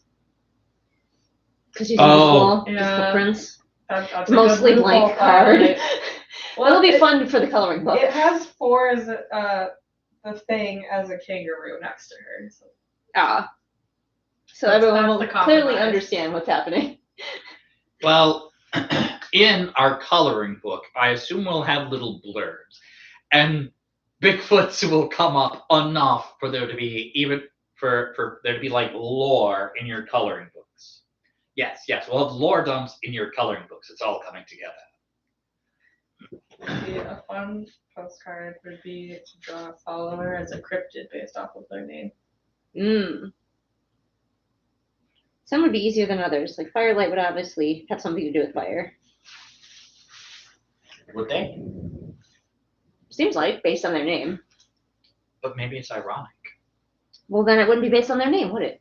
Because she's invisible. Yeah. Just footprints. That's Mostly blank card. Well, it'll be fun for the coloring book. It has 4 as the Thing as a kangaroo next to her. So. So That's everyone will the clearly compromise. understand what's happening. Well, in our coloring book, I assume we'll have little blurbs, and Bigfoots will come up enough for there to be for there to be like lore in your coloring books. Yes, we'll have lore dumps in your coloring books. It's all coming together. A fun postcard would be to draw a follower as a cryptid based off of their name. Some would be easier than others. Like Firelight would obviously have something to do with fire. Would they? Seems like, based on their name. But maybe it's ironic. Well, then it wouldn't be based on their name, would it?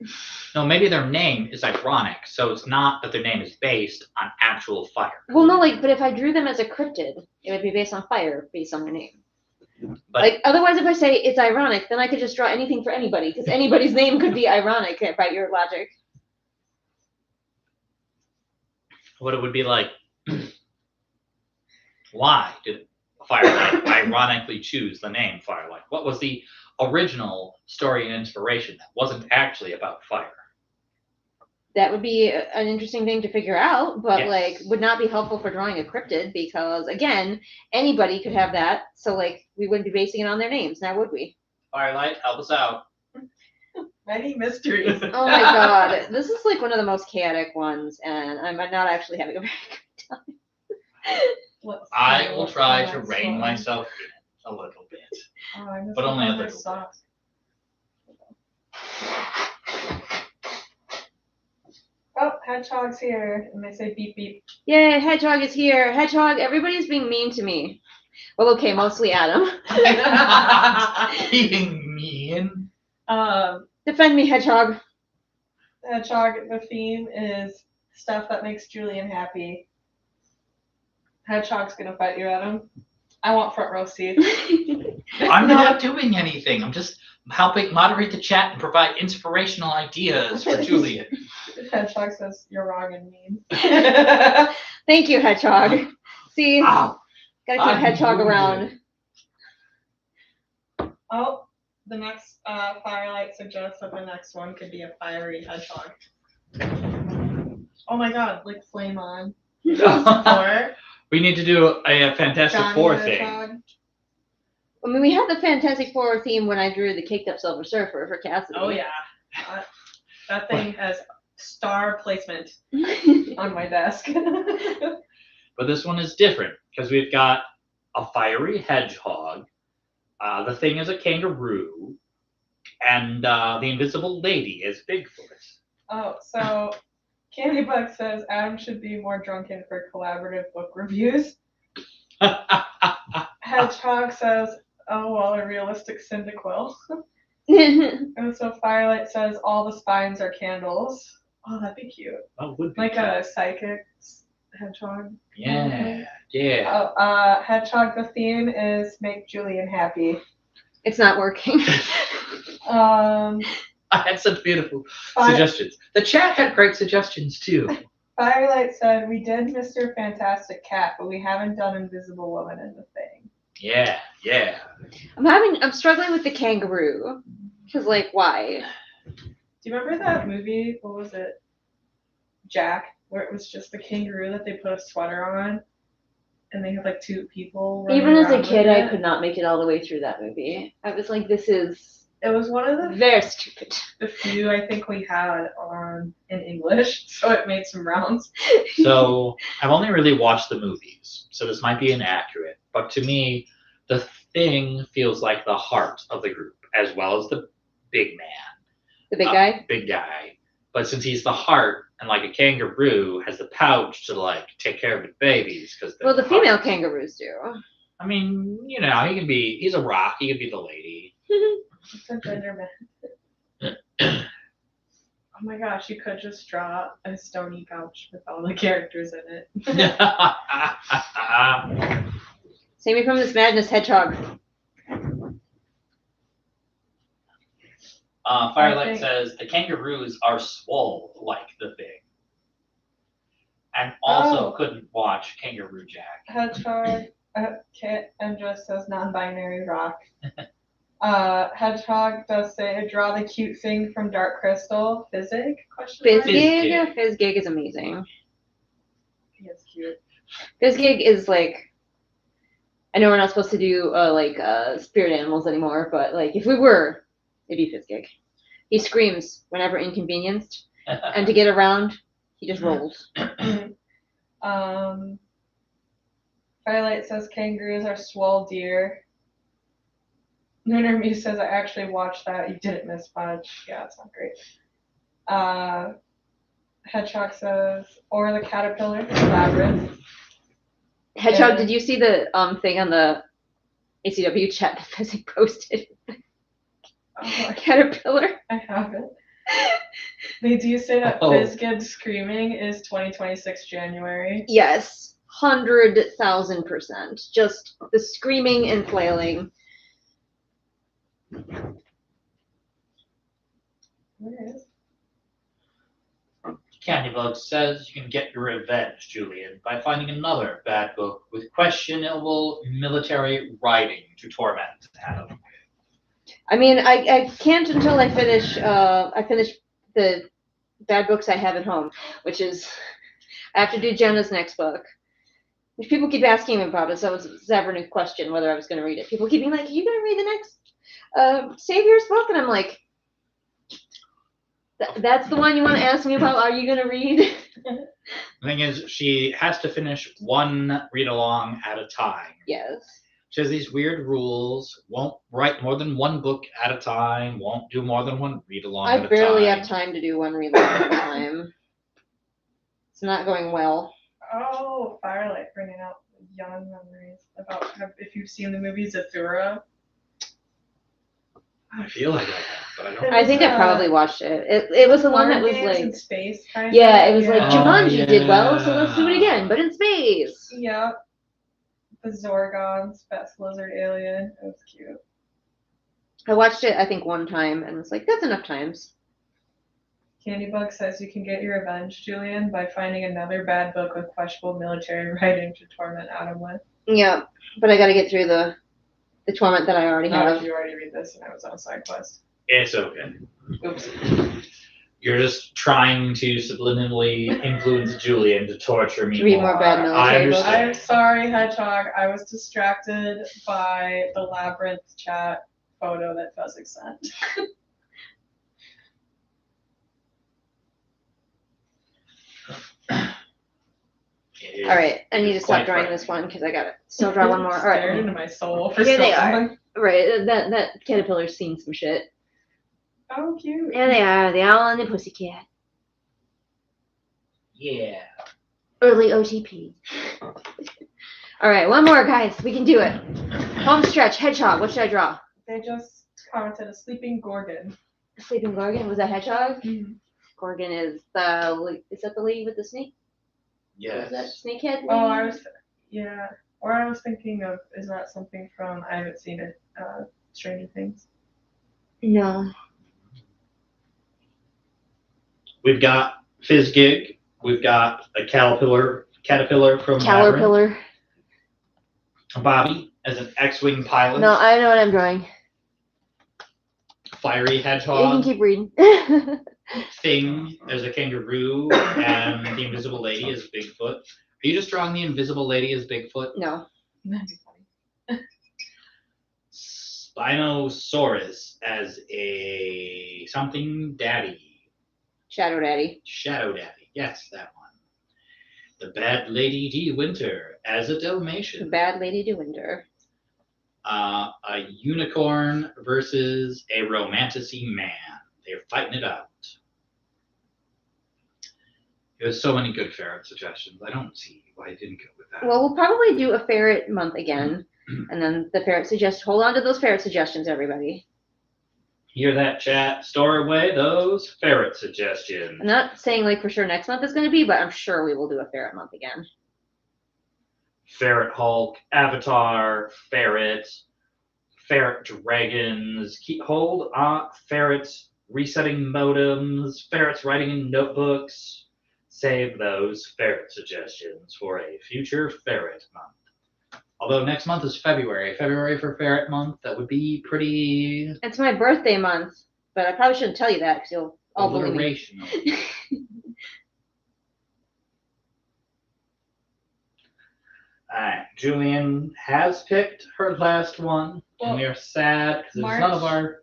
No, maybe their name is ironic, so it's not that their name is based on actual fire. Well, no, like, but if I drew them as a cryptid, it would be based on fire, based on their name. But, like, otherwise, if I say it's ironic, then I could just draw anything for anybody, because anybody's name could be ironic by your logic. what it would be like, why did Firelight ironically choose the name Firelight? What was the original story and inspiration that wasn't actually about fire. That would be an interesting thing to figure out, but Yes. like would not be helpful for drawing a cryptid because again, anybody could have that. So like we wouldn't be basing it on their names, now would we? Firelight, help us out. Many mysteries. Oh my god, this is like one of the most chaotic ones, and I'm not actually having a very good time. Let's I see will what's try the to next rein one. myself in a little bit. Oh, I missed but only a another little bit. sock. Oh, Hedgehog's here, and they say beep beep. Yay, Hedgehog is here. Hedgehog, everybody's being mean to me. Well, okay, mostly Adam. Being mean. Defend me, Hedgehog. Hedgehog, the theme is stuff that makes Julian happy. Hedgehog's gonna fight you, Adam. I want front row seats. I'm not doing anything. I'm just helping moderate the chat and provide inspirational ideas for Julian. Hedgehog says you're wrong and mean. Thank you, Hedgehog. See, Ow. gotta keep I'm Hedgehog wounded. around. Oh, the next Firelight suggests that the next one could be a fiery hedgehog. Oh my god, like flame on. Or We need to do a Fantastic Johnny Four Hedgehog. thing. I mean, we had the Fantastic Four theme when I drew the Caked Up Silver Surfer for Cassidy. Oh yeah. That thing has star placement on my desk. But this one is different because we've got a fiery hedgehog. The thing is a kangaroo. And the invisible lady is Bigfoot. Oh, so Candybug says Adam should be more drunken for collaborative book reviews. Hedgehog says, oh, well, a realistic Cyndaquil. And so Firelight says all the spines are candles. Oh, that'd be cute. Oh, would be Like cute. a psychic hedgehog. Yeah, yeah. Oh, Hedgehog, the theme is make Julian happy. It's not working. Um, I had such beautiful Fi- suggestions. The chat had great suggestions too. Firelight said, we did Mr. Fantastic Cat, but we haven't done Invisible Woman in the thing. Yeah, yeah. I'm struggling with the kangaroo. Cause like, why? Do you remember that movie? What was it? Jack, where it was just the kangaroo that they put a sweater on, and they had like two people. Even as a running kid, around I with could not make it all the way through that movie. I was like, this is It was one of very stupid. the few I think we had on in English, so it made some rounds. So I've only really watched the movies, so this might be inaccurate. But to me, the thing feels like the heart of the group, as well as the big man. The big guy? Big guy. But since he's the heart, and like a kangaroo has the pouch to like take care of its babies, because Well, the female kangaroos do. I mean, you know, he's a rock. He could be the lady. It's a gender bend. Oh my gosh, you could just draw a stony pouch with all the characters in it. Save me from this madness, Hedgehog. Firelight think- says the kangaroos are swole like the thing. And also Oh. couldn't watch Kangaroo Jack. Hedgehog, Kit, and just says non-binary rock. Hedgehog does say draw the cute thing from Dark Crystal. Fizzig? Question mark? Fizzgig? Fizzgig is amazing. He is cute. Fizzgig is like, I know we're not supposed to do spirit animals anymore, but like if we were, it'd be Fizzgig. He screams whenever inconvenienced, and to get around, he just rolls. Firelight says kangaroos are swole deer. Nooner Me says I actually watched that. You didn't miss much. Yeah, it's not great. Hedgehog says, or the caterpillar, labyrinth. Hedgehog, Yeah. did you see the thing on the ACW chat that Fizzgig posted? Oh, Caterpillar? I haven't. They do say that Oh. Fizzgig screaming is 2026 January. Yes, 100,000%. Just the screaming and flailing. Where is? Candybug says you can get your revenge, Julian, by finding another bad book with questionable military writing to torment Adam. I mean, I can't until I finish the bad books I have at home, which is I have to do Jenna's next book, which people keep asking me about. So it was never a question whether I was going to read it. People keep being like, "Are you going to read the next Savior's book?" And I'm like, "That's the one you want to ask me about? Are you going to read?" The thing is, she has to finish one read along at a time. Yes. She has these weird rules. Won't write more than one book at a time. Won't do more than one read along. I barely have time to do one read along at a time. It's not going well. Oh, Firelight bringing out young memories about if you've seen the movie Zathura. I feel like I have, but I don't. I think I probably watched it. It was the one that was Games like in space kind yeah, of. it was like Jumanji did well, so let's do it again, but in space. Yeah. The Zorgons, best lizard alien. It was cute. I watched it I think one time and was like, that's enough times. Candybug says you can get your revenge, Julian, by finding another bad book with questionable military writing to torment Adam with. Yeah, but I got to get through the torment that I already Not have. if you already read this and I was on a side quest. It's okay. Oops. You're just trying to subliminally influence Julian to torture me. Read more bad military I books. I'm understand. sorry, Hedgehog. I was distracted by the Labyrinth chat photo that Fezzik sent. All right, I need to stop Quite drawing right. this one because I got to still draw one more. All Stared right, into my soul for here so they are. long. Right, that caterpillar's seen some shit. Oh, cute. There they are, the owl and the pussycat. Yeah. Early OTP. All right, one more, guys. We can do it. Home stretch, hedgehog. What should I draw? They just commented a sleeping gorgon. A sleeping gorgon. Was that hedgehog? Mm-hmm. Gorgon is that the lady with the snake? Yes. Was that snakehead? Oh, Or I was thinking of, is that something from, I haven't seen it, Stranger Things. No. We've got Fizzgig. We've got a caterpillar from Labyrinth. Caterpillar. Bobby as an X-wing pilot. No, I know what I'm drawing. Fiery You hedgehog. can keep reading. Thing as a kangaroo, and the invisible lady as Bigfoot. Are you just drawing the invisible lady as Bigfoot? No. That'd be funny. Spinosaurus as a something daddy. Shadow Daddy. Shadow Daddy. Yes, that one. The Bad Lady De Winter as a The Dalmatian. Bad Lady De Winter. A unicorn versus a romanticy man. They're fighting it out. There's so many good ferret suggestions. I don't see why I didn't go with that. Well, we'll probably do a ferret month again. And then the ferret hold on to those ferret suggestions, everybody. Hear that, chat? Store away those ferret suggestions. I'm not saying like for sure next month is going to be, but I'm sure we will do a ferret month again. Ferret Hulk, Avatar, Ferret Dragons, hold on, Ferrets resetting modems, Ferrets writing in notebooks. Save those ferret suggestions for a future ferret month. Although next month is February. February for ferret month, that would be pretty... It's my birthday month, but I probably shouldn't tell you that because you'll all believe me. Alright, Julian has picked her last one, and we are sad because it's none of our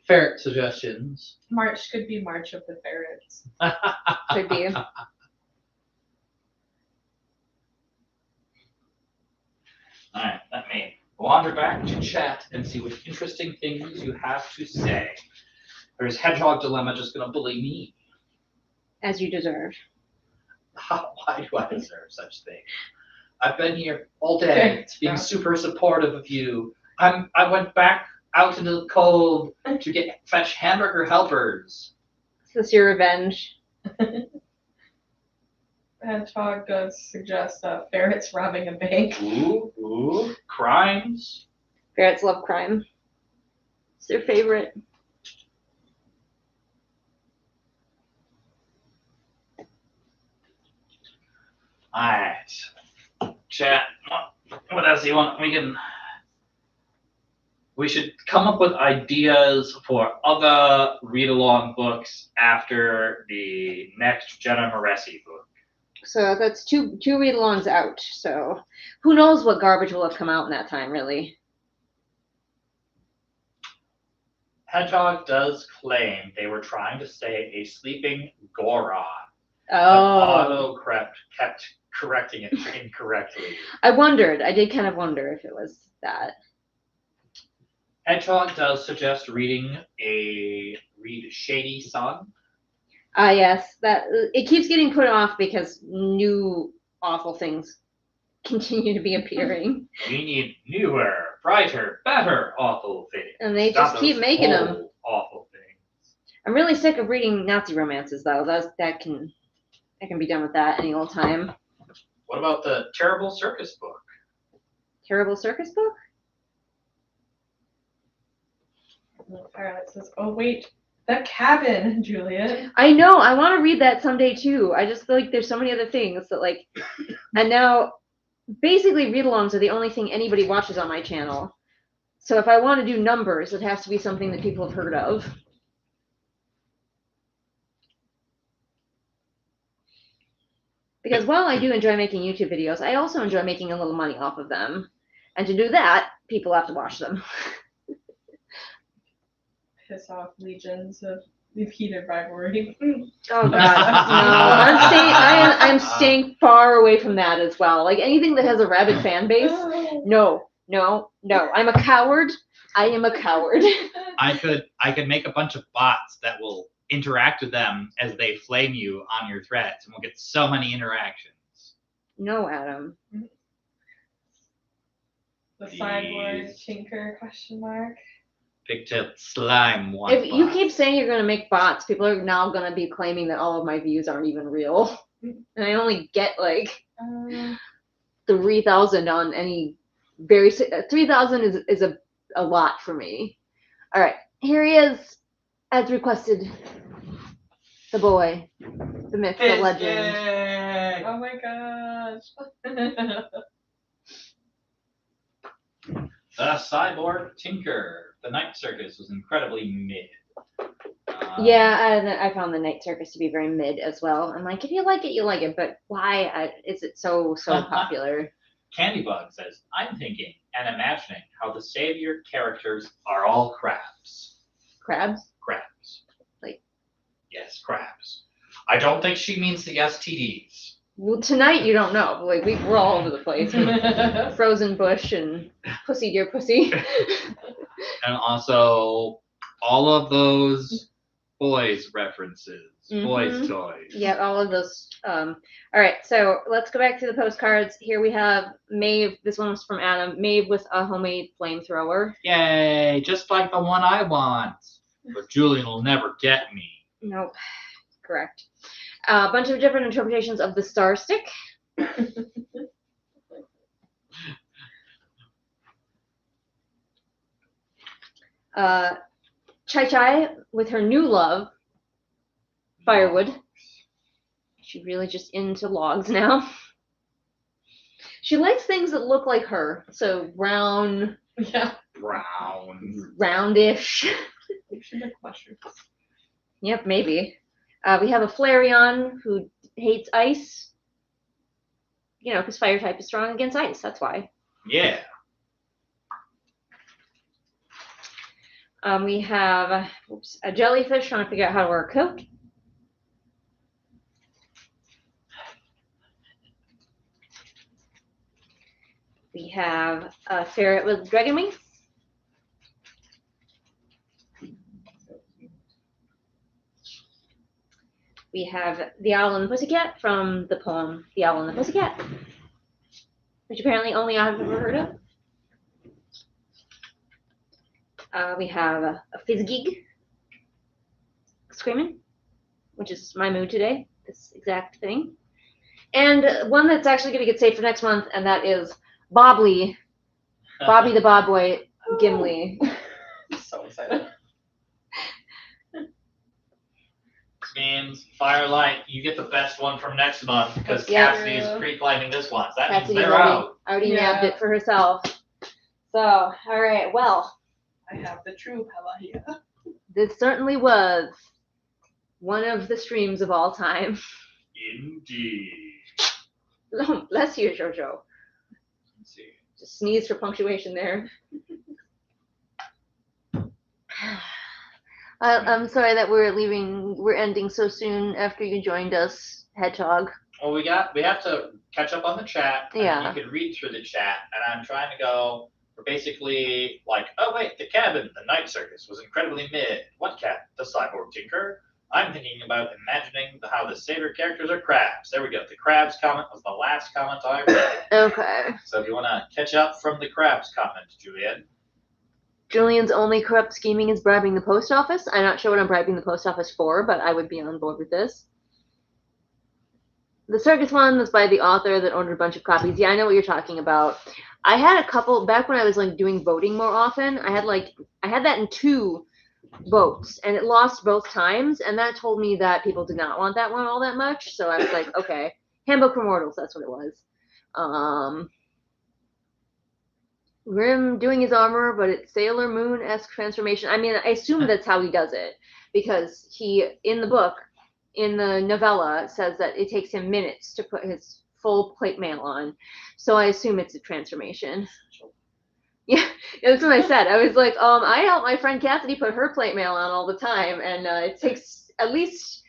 ferret suggestions. March could be March of the Ferrets. Could be. Alright, let me wander back to chat and see what interesting things you have to say. Or is Hedgehog Dilemma just going to bully me? As you deserve. Why do I deserve such things? I've been here all day being super supportive of you. I went back out into the cold to fetch hamburger helpers. Is this your revenge? Hedgehog does suggest ferrets robbing a bank. Ooh, crimes. Ferrets love crime. It's their favorite. Alright. Chat. What else do you want? we should come up with ideas for other read-along books after the next Jenna Moresi book. So that's two read-alongs out. So who knows what garbage will have come out in that time, really. Hedgehog does claim they were trying to say a sleeping Goron. Oh. Auto-correct kept correcting it incorrectly. I did kind of wonder if it was that. Hedgehog does suggest read Shady Sun. Yes, that it keeps getting put off because new awful things continue to be appearing. We need newer, brighter, better awful things. And they Not just keep those making old, them. awful things. I'm really sick of reading Nazi romances, though. I can be done with that any old time. What about the Terrible Circus book? Terrible Circus book? It says, oh wait, the cabin, Juliet. I know. I want to read that someday too. I just feel like there's so many other things that like, and now basically read-alongs are the only thing anybody watches on my channel. So if I want to do numbers, it has to be something that people have heard of. Because while I do enjoy making YouTube videos, I also enjoy making a little money off of them. And to do that, people have to watch them. Piss off legions of heated rivalry. Oh god, no! I'm staying far away from that as well. Like anything that has a rabid fan base, no. I'm a coward. I am a coward. I could make a bunch of bots that will interact with them as they flame you on your threads, and we'll get so many interactions. No, Adam. The cyborg tinker ? Pigtail slime one. If you keep saying you're going to make bots, people are now going to be claiming that all of my views aren't even real. And I only get like 3,000 on any 3,000 is a lot for me. All right, here he is, as requested. The boy, the myth, the legend. Oh my gosh. The Cyborg Tinker. The Night Circus was incredibly mid. Yeah, I found the Night Circus to be very mid as well. I'm like, if you like it, you like it, but why is it so popular? Candybug says, I'm thinking and imagining how the savior characters are all crabs. Crabs? Crabs. Like? Yes, crabs. I don't think she means the STDs. Well, tonight you don't know. Like we're all over the place. Frozen bush and pussy dear pussy. And also all of those boys references, boys toys. Yeah, all of those. All right, so let's go back to the postcards. Here we have Maeve. This one was from Adam. Maeve with a homemade flamethrower. Yay! Just like the one I want. But Julian will never get me. Nope. Correct. A bunch of different interpretations of the star stick. Chai with her new love, firewood. She's really just into logs now. She likes things that look like her, so brown. Yeah. Brown. Roundish. We should make mushrooms. Yep, maybe. We have a Flareon who hates ice. You know, because fire type is strong against ice. That's why. Yeah. We have a jellyfish trying to figure out how to wear a coat. We have a ferret with dragon wings. We have the Owl and the Pussycat from the poem The Owl and the Pussycat, which apparently only I've ever heard of. We have a Fizzgig screaming, which is my mood today, this exact thing. And one that's actually going to get saved for next month, and that is Bobby the Bob Boy Gimli. I'm so excited. Means Firelight, you get the best one from next month because Yeah. Cassidy is pre-claiming this one. So that Cassidy's means they're out. already nabbed it for herself. So, all right, well, I have the true Pelahia. This certainly was one of the streams of all time. Indeed. Oh, bless you, Jojo. Let's see. Just sneeze for punctuation there. I'm sorry that we're ending so soon after you joined us, Hedgehog. Well, we have to catch up on the chat. And Yeah. you can read through the chat, and I'm trying to go. We're basically like, oh wait, the cabin, the night circus was incredibly mid. What cat? The cyborg tinker. I'm thinking about imagining how the satyr characters are crabs. There we go. The crabs comment was the last comment I read. Okay. So if you want to catch up from the crabs comment, Julian. Julian's only corrupt scheming is bribing the post office. I'm not sure what I'm bribing the post office for, but I would be on board with this. The circus one was by the author that ordered a bunch of copies. Yeah, I know what you're talking about. I had a couple back when I was like doing voting more often. I had that in 2 votes, and it lost both times, and that told me that people did not want that one all that much. So I was like, okay, Handbook for Mortals, that's what it was. Grim doing his armor, but it's Sailor Moon-esque transformation. I mean, I assume that's how he does it, because he, in the book, in the novella, says that it takes him minutes to put his full plate mail on. So I assume it's a transformation. Yeah, that's what I said. I was like, I help my friend Cassidy put her plate mail on all the time, and it takes at least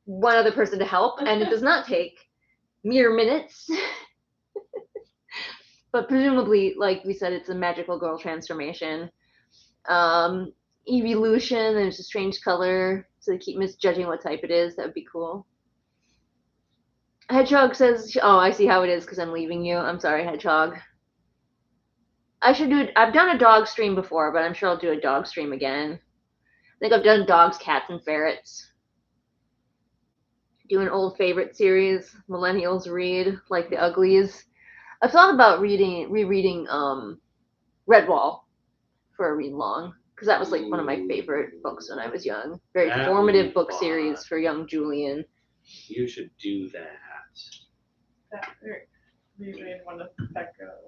one other person to help, and it does not take mere minutes. But presumably, like we said, it's a magical girl transformation. Evolution, there's a strange color, so they keep misjudging what type it is. That would be cool. Hedgehog says, oh, I see how it is because I'm leaving you. I'm sorry, Hedgehog. I've done a dog stream before, but I'm sure I'll do a dog stream again. I think I've done dogs, cats, and ferrets. Do an old favorite series, millennials read, like the Uglies. I've thought about rereading Redwall for a read long, because that was like one of my favorite books when I was young. Very That formative would be book fun. series for young Julian. You should do that. Reread one of the Becker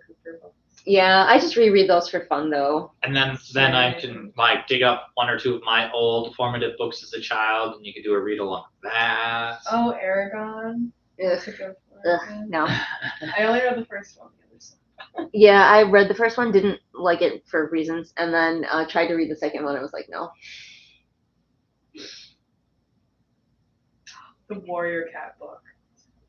Cooper books. Yeah, I just reread those for fun though. And then I can like dig up 1 or 2 of my old formative books as a child, and you can do a read along with that. Oh, Aragon. Ugh. No. I only read the first one. The other side. Yeah, I read the first one, didn't like it for reasons, and then tried to read the second one. I was like, no. The Warrior Cat book.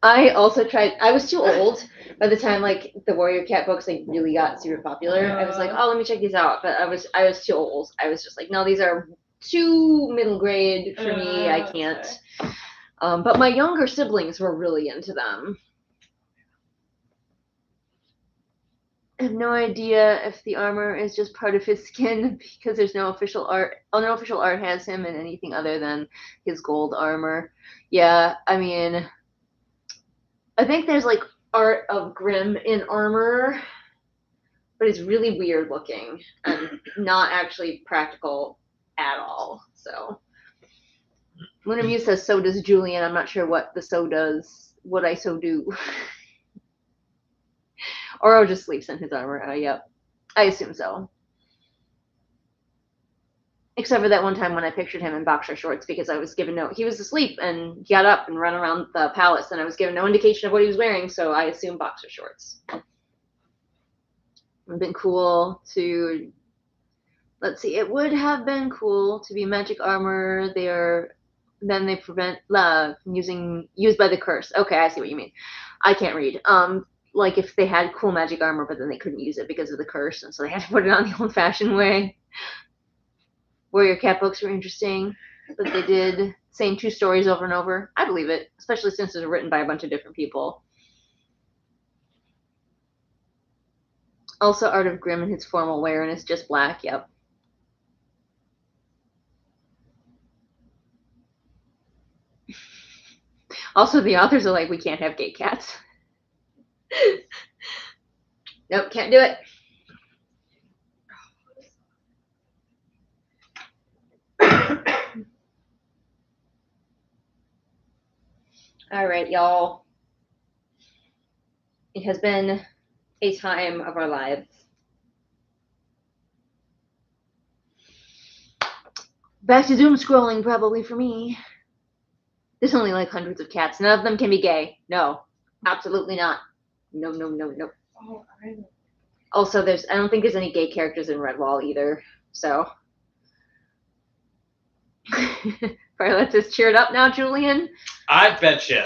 I also tried. I was too old by the time like the Warrior Cat books like really got super popular. I was like, oh, let me check these out, but I was too old. I was just like, no, these are too middle grade for me. I can't. Okay. But my younger siblings were really into them. I have no idea if the armor is just part of his skin because there's no official art. Oh, no official art has him in anything other than his gold armor. Yeah, I mean, I think there's like art of Grimm in armor, but it's really weird looking and not actually practical at all. So, Lunar Muse says, so does Julian. I'm not sure what the so does, what I so do. Oro just sleeps in his armor. Yep. I assume so. Except for that one time when I pictured him in boxer shorts because I was given he was asleep and got up and ran around the palace and I was given no indication of what he was wearing, so I assumed boxer shorts. It would have been cool to, let's see, it would have been cool to be magic armor. Then they prevent love used by the curse. Okay, I see what you mean. I can't read. Like if they had cool magic armor, but then they couldn't use it because of the curse, and so they had to put it on the old-fashioned way. Warrior Cat books were interesting, but they did same 2 stories over and over. I believe it, especially since it was written by a bunch of different people. Also, Art of Grimm in his formal wear, and it's just black. Yep. Also, the authors are like, we can't have gay cats. Nope, can't do it. All right, y'all. It has been a time of our lives. Back to doom scrolling probably for me. There's only like hundreds of cats. None of them can be gay. No, absolutely not. No, no, no, no. Oh, I Also, I don't think there's any gay characters in Redwall either. So, Violet is cheered up now, Julian. I bet you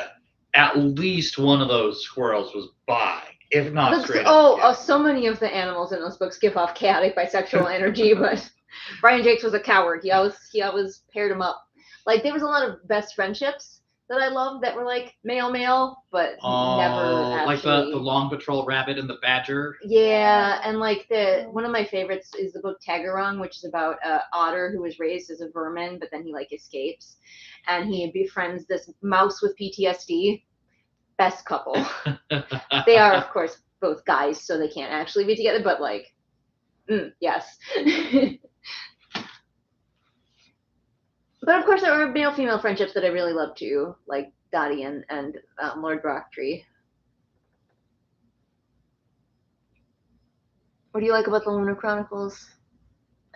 at least one of those squirrels was bi, if not straight Oh, up. so many of the animals in those books give off chaotic bisexual energy, but Brian Jakes was a coward. He always paired them up. Like there was a lot of best friendships that I loved that were like male, but never actually. Like the Long Patrol Rabbit and the Badger. Yeah, and like one of my favorites is the book Tagarong, which is about an otter who was raised as a vermin, but then he like escapes, and he befriends this mouse with PTSD. Best couple. They are, of course, both guys, so they can't actually be together, but like, yes. But of course, there are male-female friendships that I really love too, like Dottie and Lord Brocktree. What do you like about the Lunar Chronicles?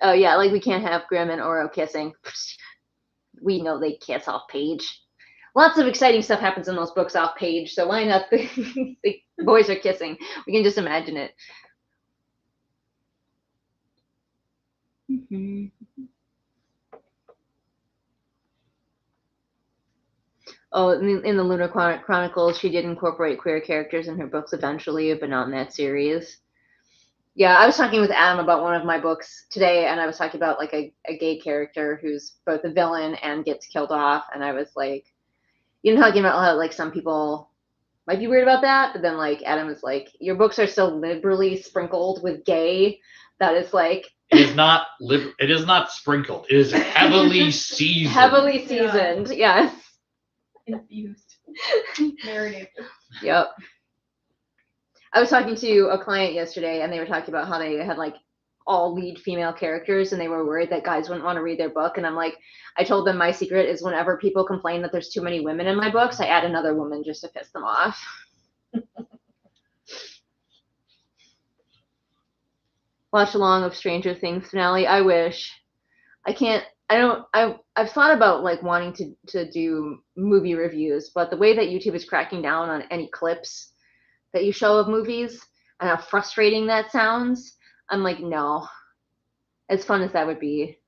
Oh yeah, like we can't have Grimm and Oro kissing. We know they kiss off page. Lots of exciting stuff happens in those books off page, so why not the boys are kissing? We can just imagine it. Mm-hmm. Oh, in the Lunar Chronicles, she did incorporate queer characters in her books eventually, but not in that series. Yeah, I was talking with Adam about one of my books today, and I was talking about like a gay character who's both a villain and gets killed off, and I was like, you know, talking about how like some people might be weird about that, but then like Adam was like, your books are so liberally sprinkled with gay that it's like it is not sprinkled. It is heavily seasoned. Heavily seasoned, yes. Infused. Marinated. Yep. I was talking to a client yesterday, and they were talking about how they had like all lead female characters, and they were worried that guys wouldn't want to read their book. And I'm like, I told them my secret is whenever people complain that there's too many women in my books, I add another woman just to piss them off. Watch along of Stranger Things finale. I wish. I can't. I've thought about like wanting to do movie reviews, but the way that YouTube is cracking down on any clips that you show of movies and how frustrating that sounds, I'm like, no. As fun as that would be.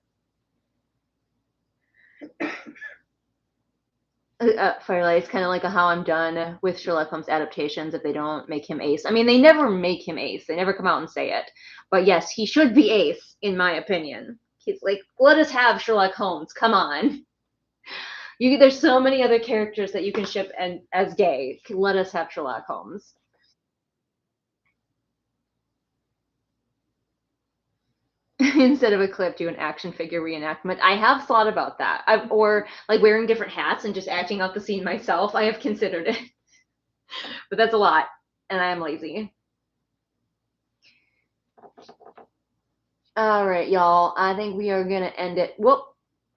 Firelight is kind of like how I'm done with Sherlock Holmes adaptations if they don't make him Ace. I mean, they never make him Ace. They never come out and say it. But yes, he should be Ace, in my opinion. He's like, let us have Sherlock Holmes. Come on. There's so many other characters that you can ship and as gay. Let us have Sherlock Holmes. Instead of a clip, do an action figure reenactment. I have thought about that. Or like wearing different hats and just acting out the scene myself. I have considered it. But that's a lot. And I am lazy. All right, y'all. I think we are going to end it. Whoop.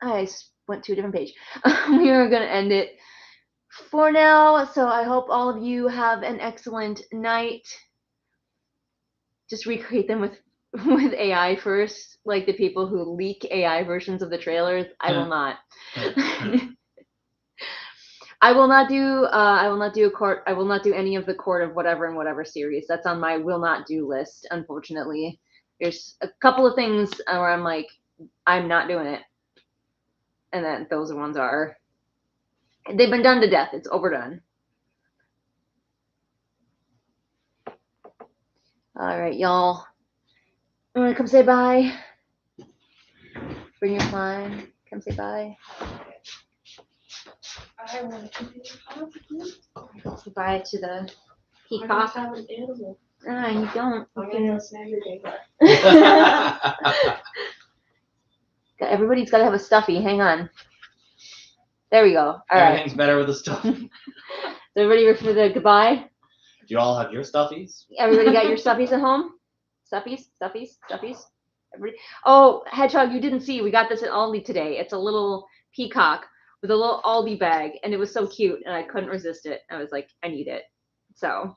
I went to a different page. We are going to end it for now. So I hope all of you have an excellent night. Just recreate them with AI first, like the people who leak AI versions of the trailers. I will not. I will not do any of the Court of whatever and whatever series. That's on my will not do list, unfortunately. There's a couple of things where I'm like, I'm not doing it. And then those ones are, they've been done to death. It's overdone. All right, y'all. You want to come say bye? Bring your flying. Come say bye. I want to be Say bye to the I peacock. have an animal. Ah, you don't. I'm going to snag your data. Everybody's got to have a stuffy. Hang on. There we go. All right. Everything's better with the stuff. Is everybody ready for the goodbye? Do you all have your stuffies? Everybody got your stuffies at home? Stuffies? Everybody. Oh, Hedgehog, you didn't see. We got this at Aldi today. It's a little peacock with a little Aldi bag, and it was so cute, and I couldn't resist it. I was like, I need it. So.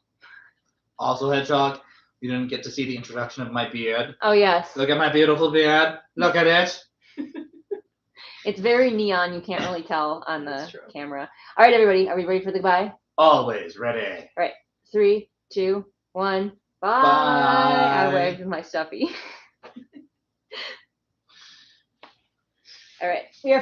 Also, Hedgehog, you didn't get to see the introduction of my beard. Oh, yes. Look at my beautiful beard. Look at it. It's very neon. You can't really tell on the That's true. camera. All right, everybody. Are we ready for the goodbye? Always ready. 3, 2, 1. Bye. I waved my stuffy. All right. We are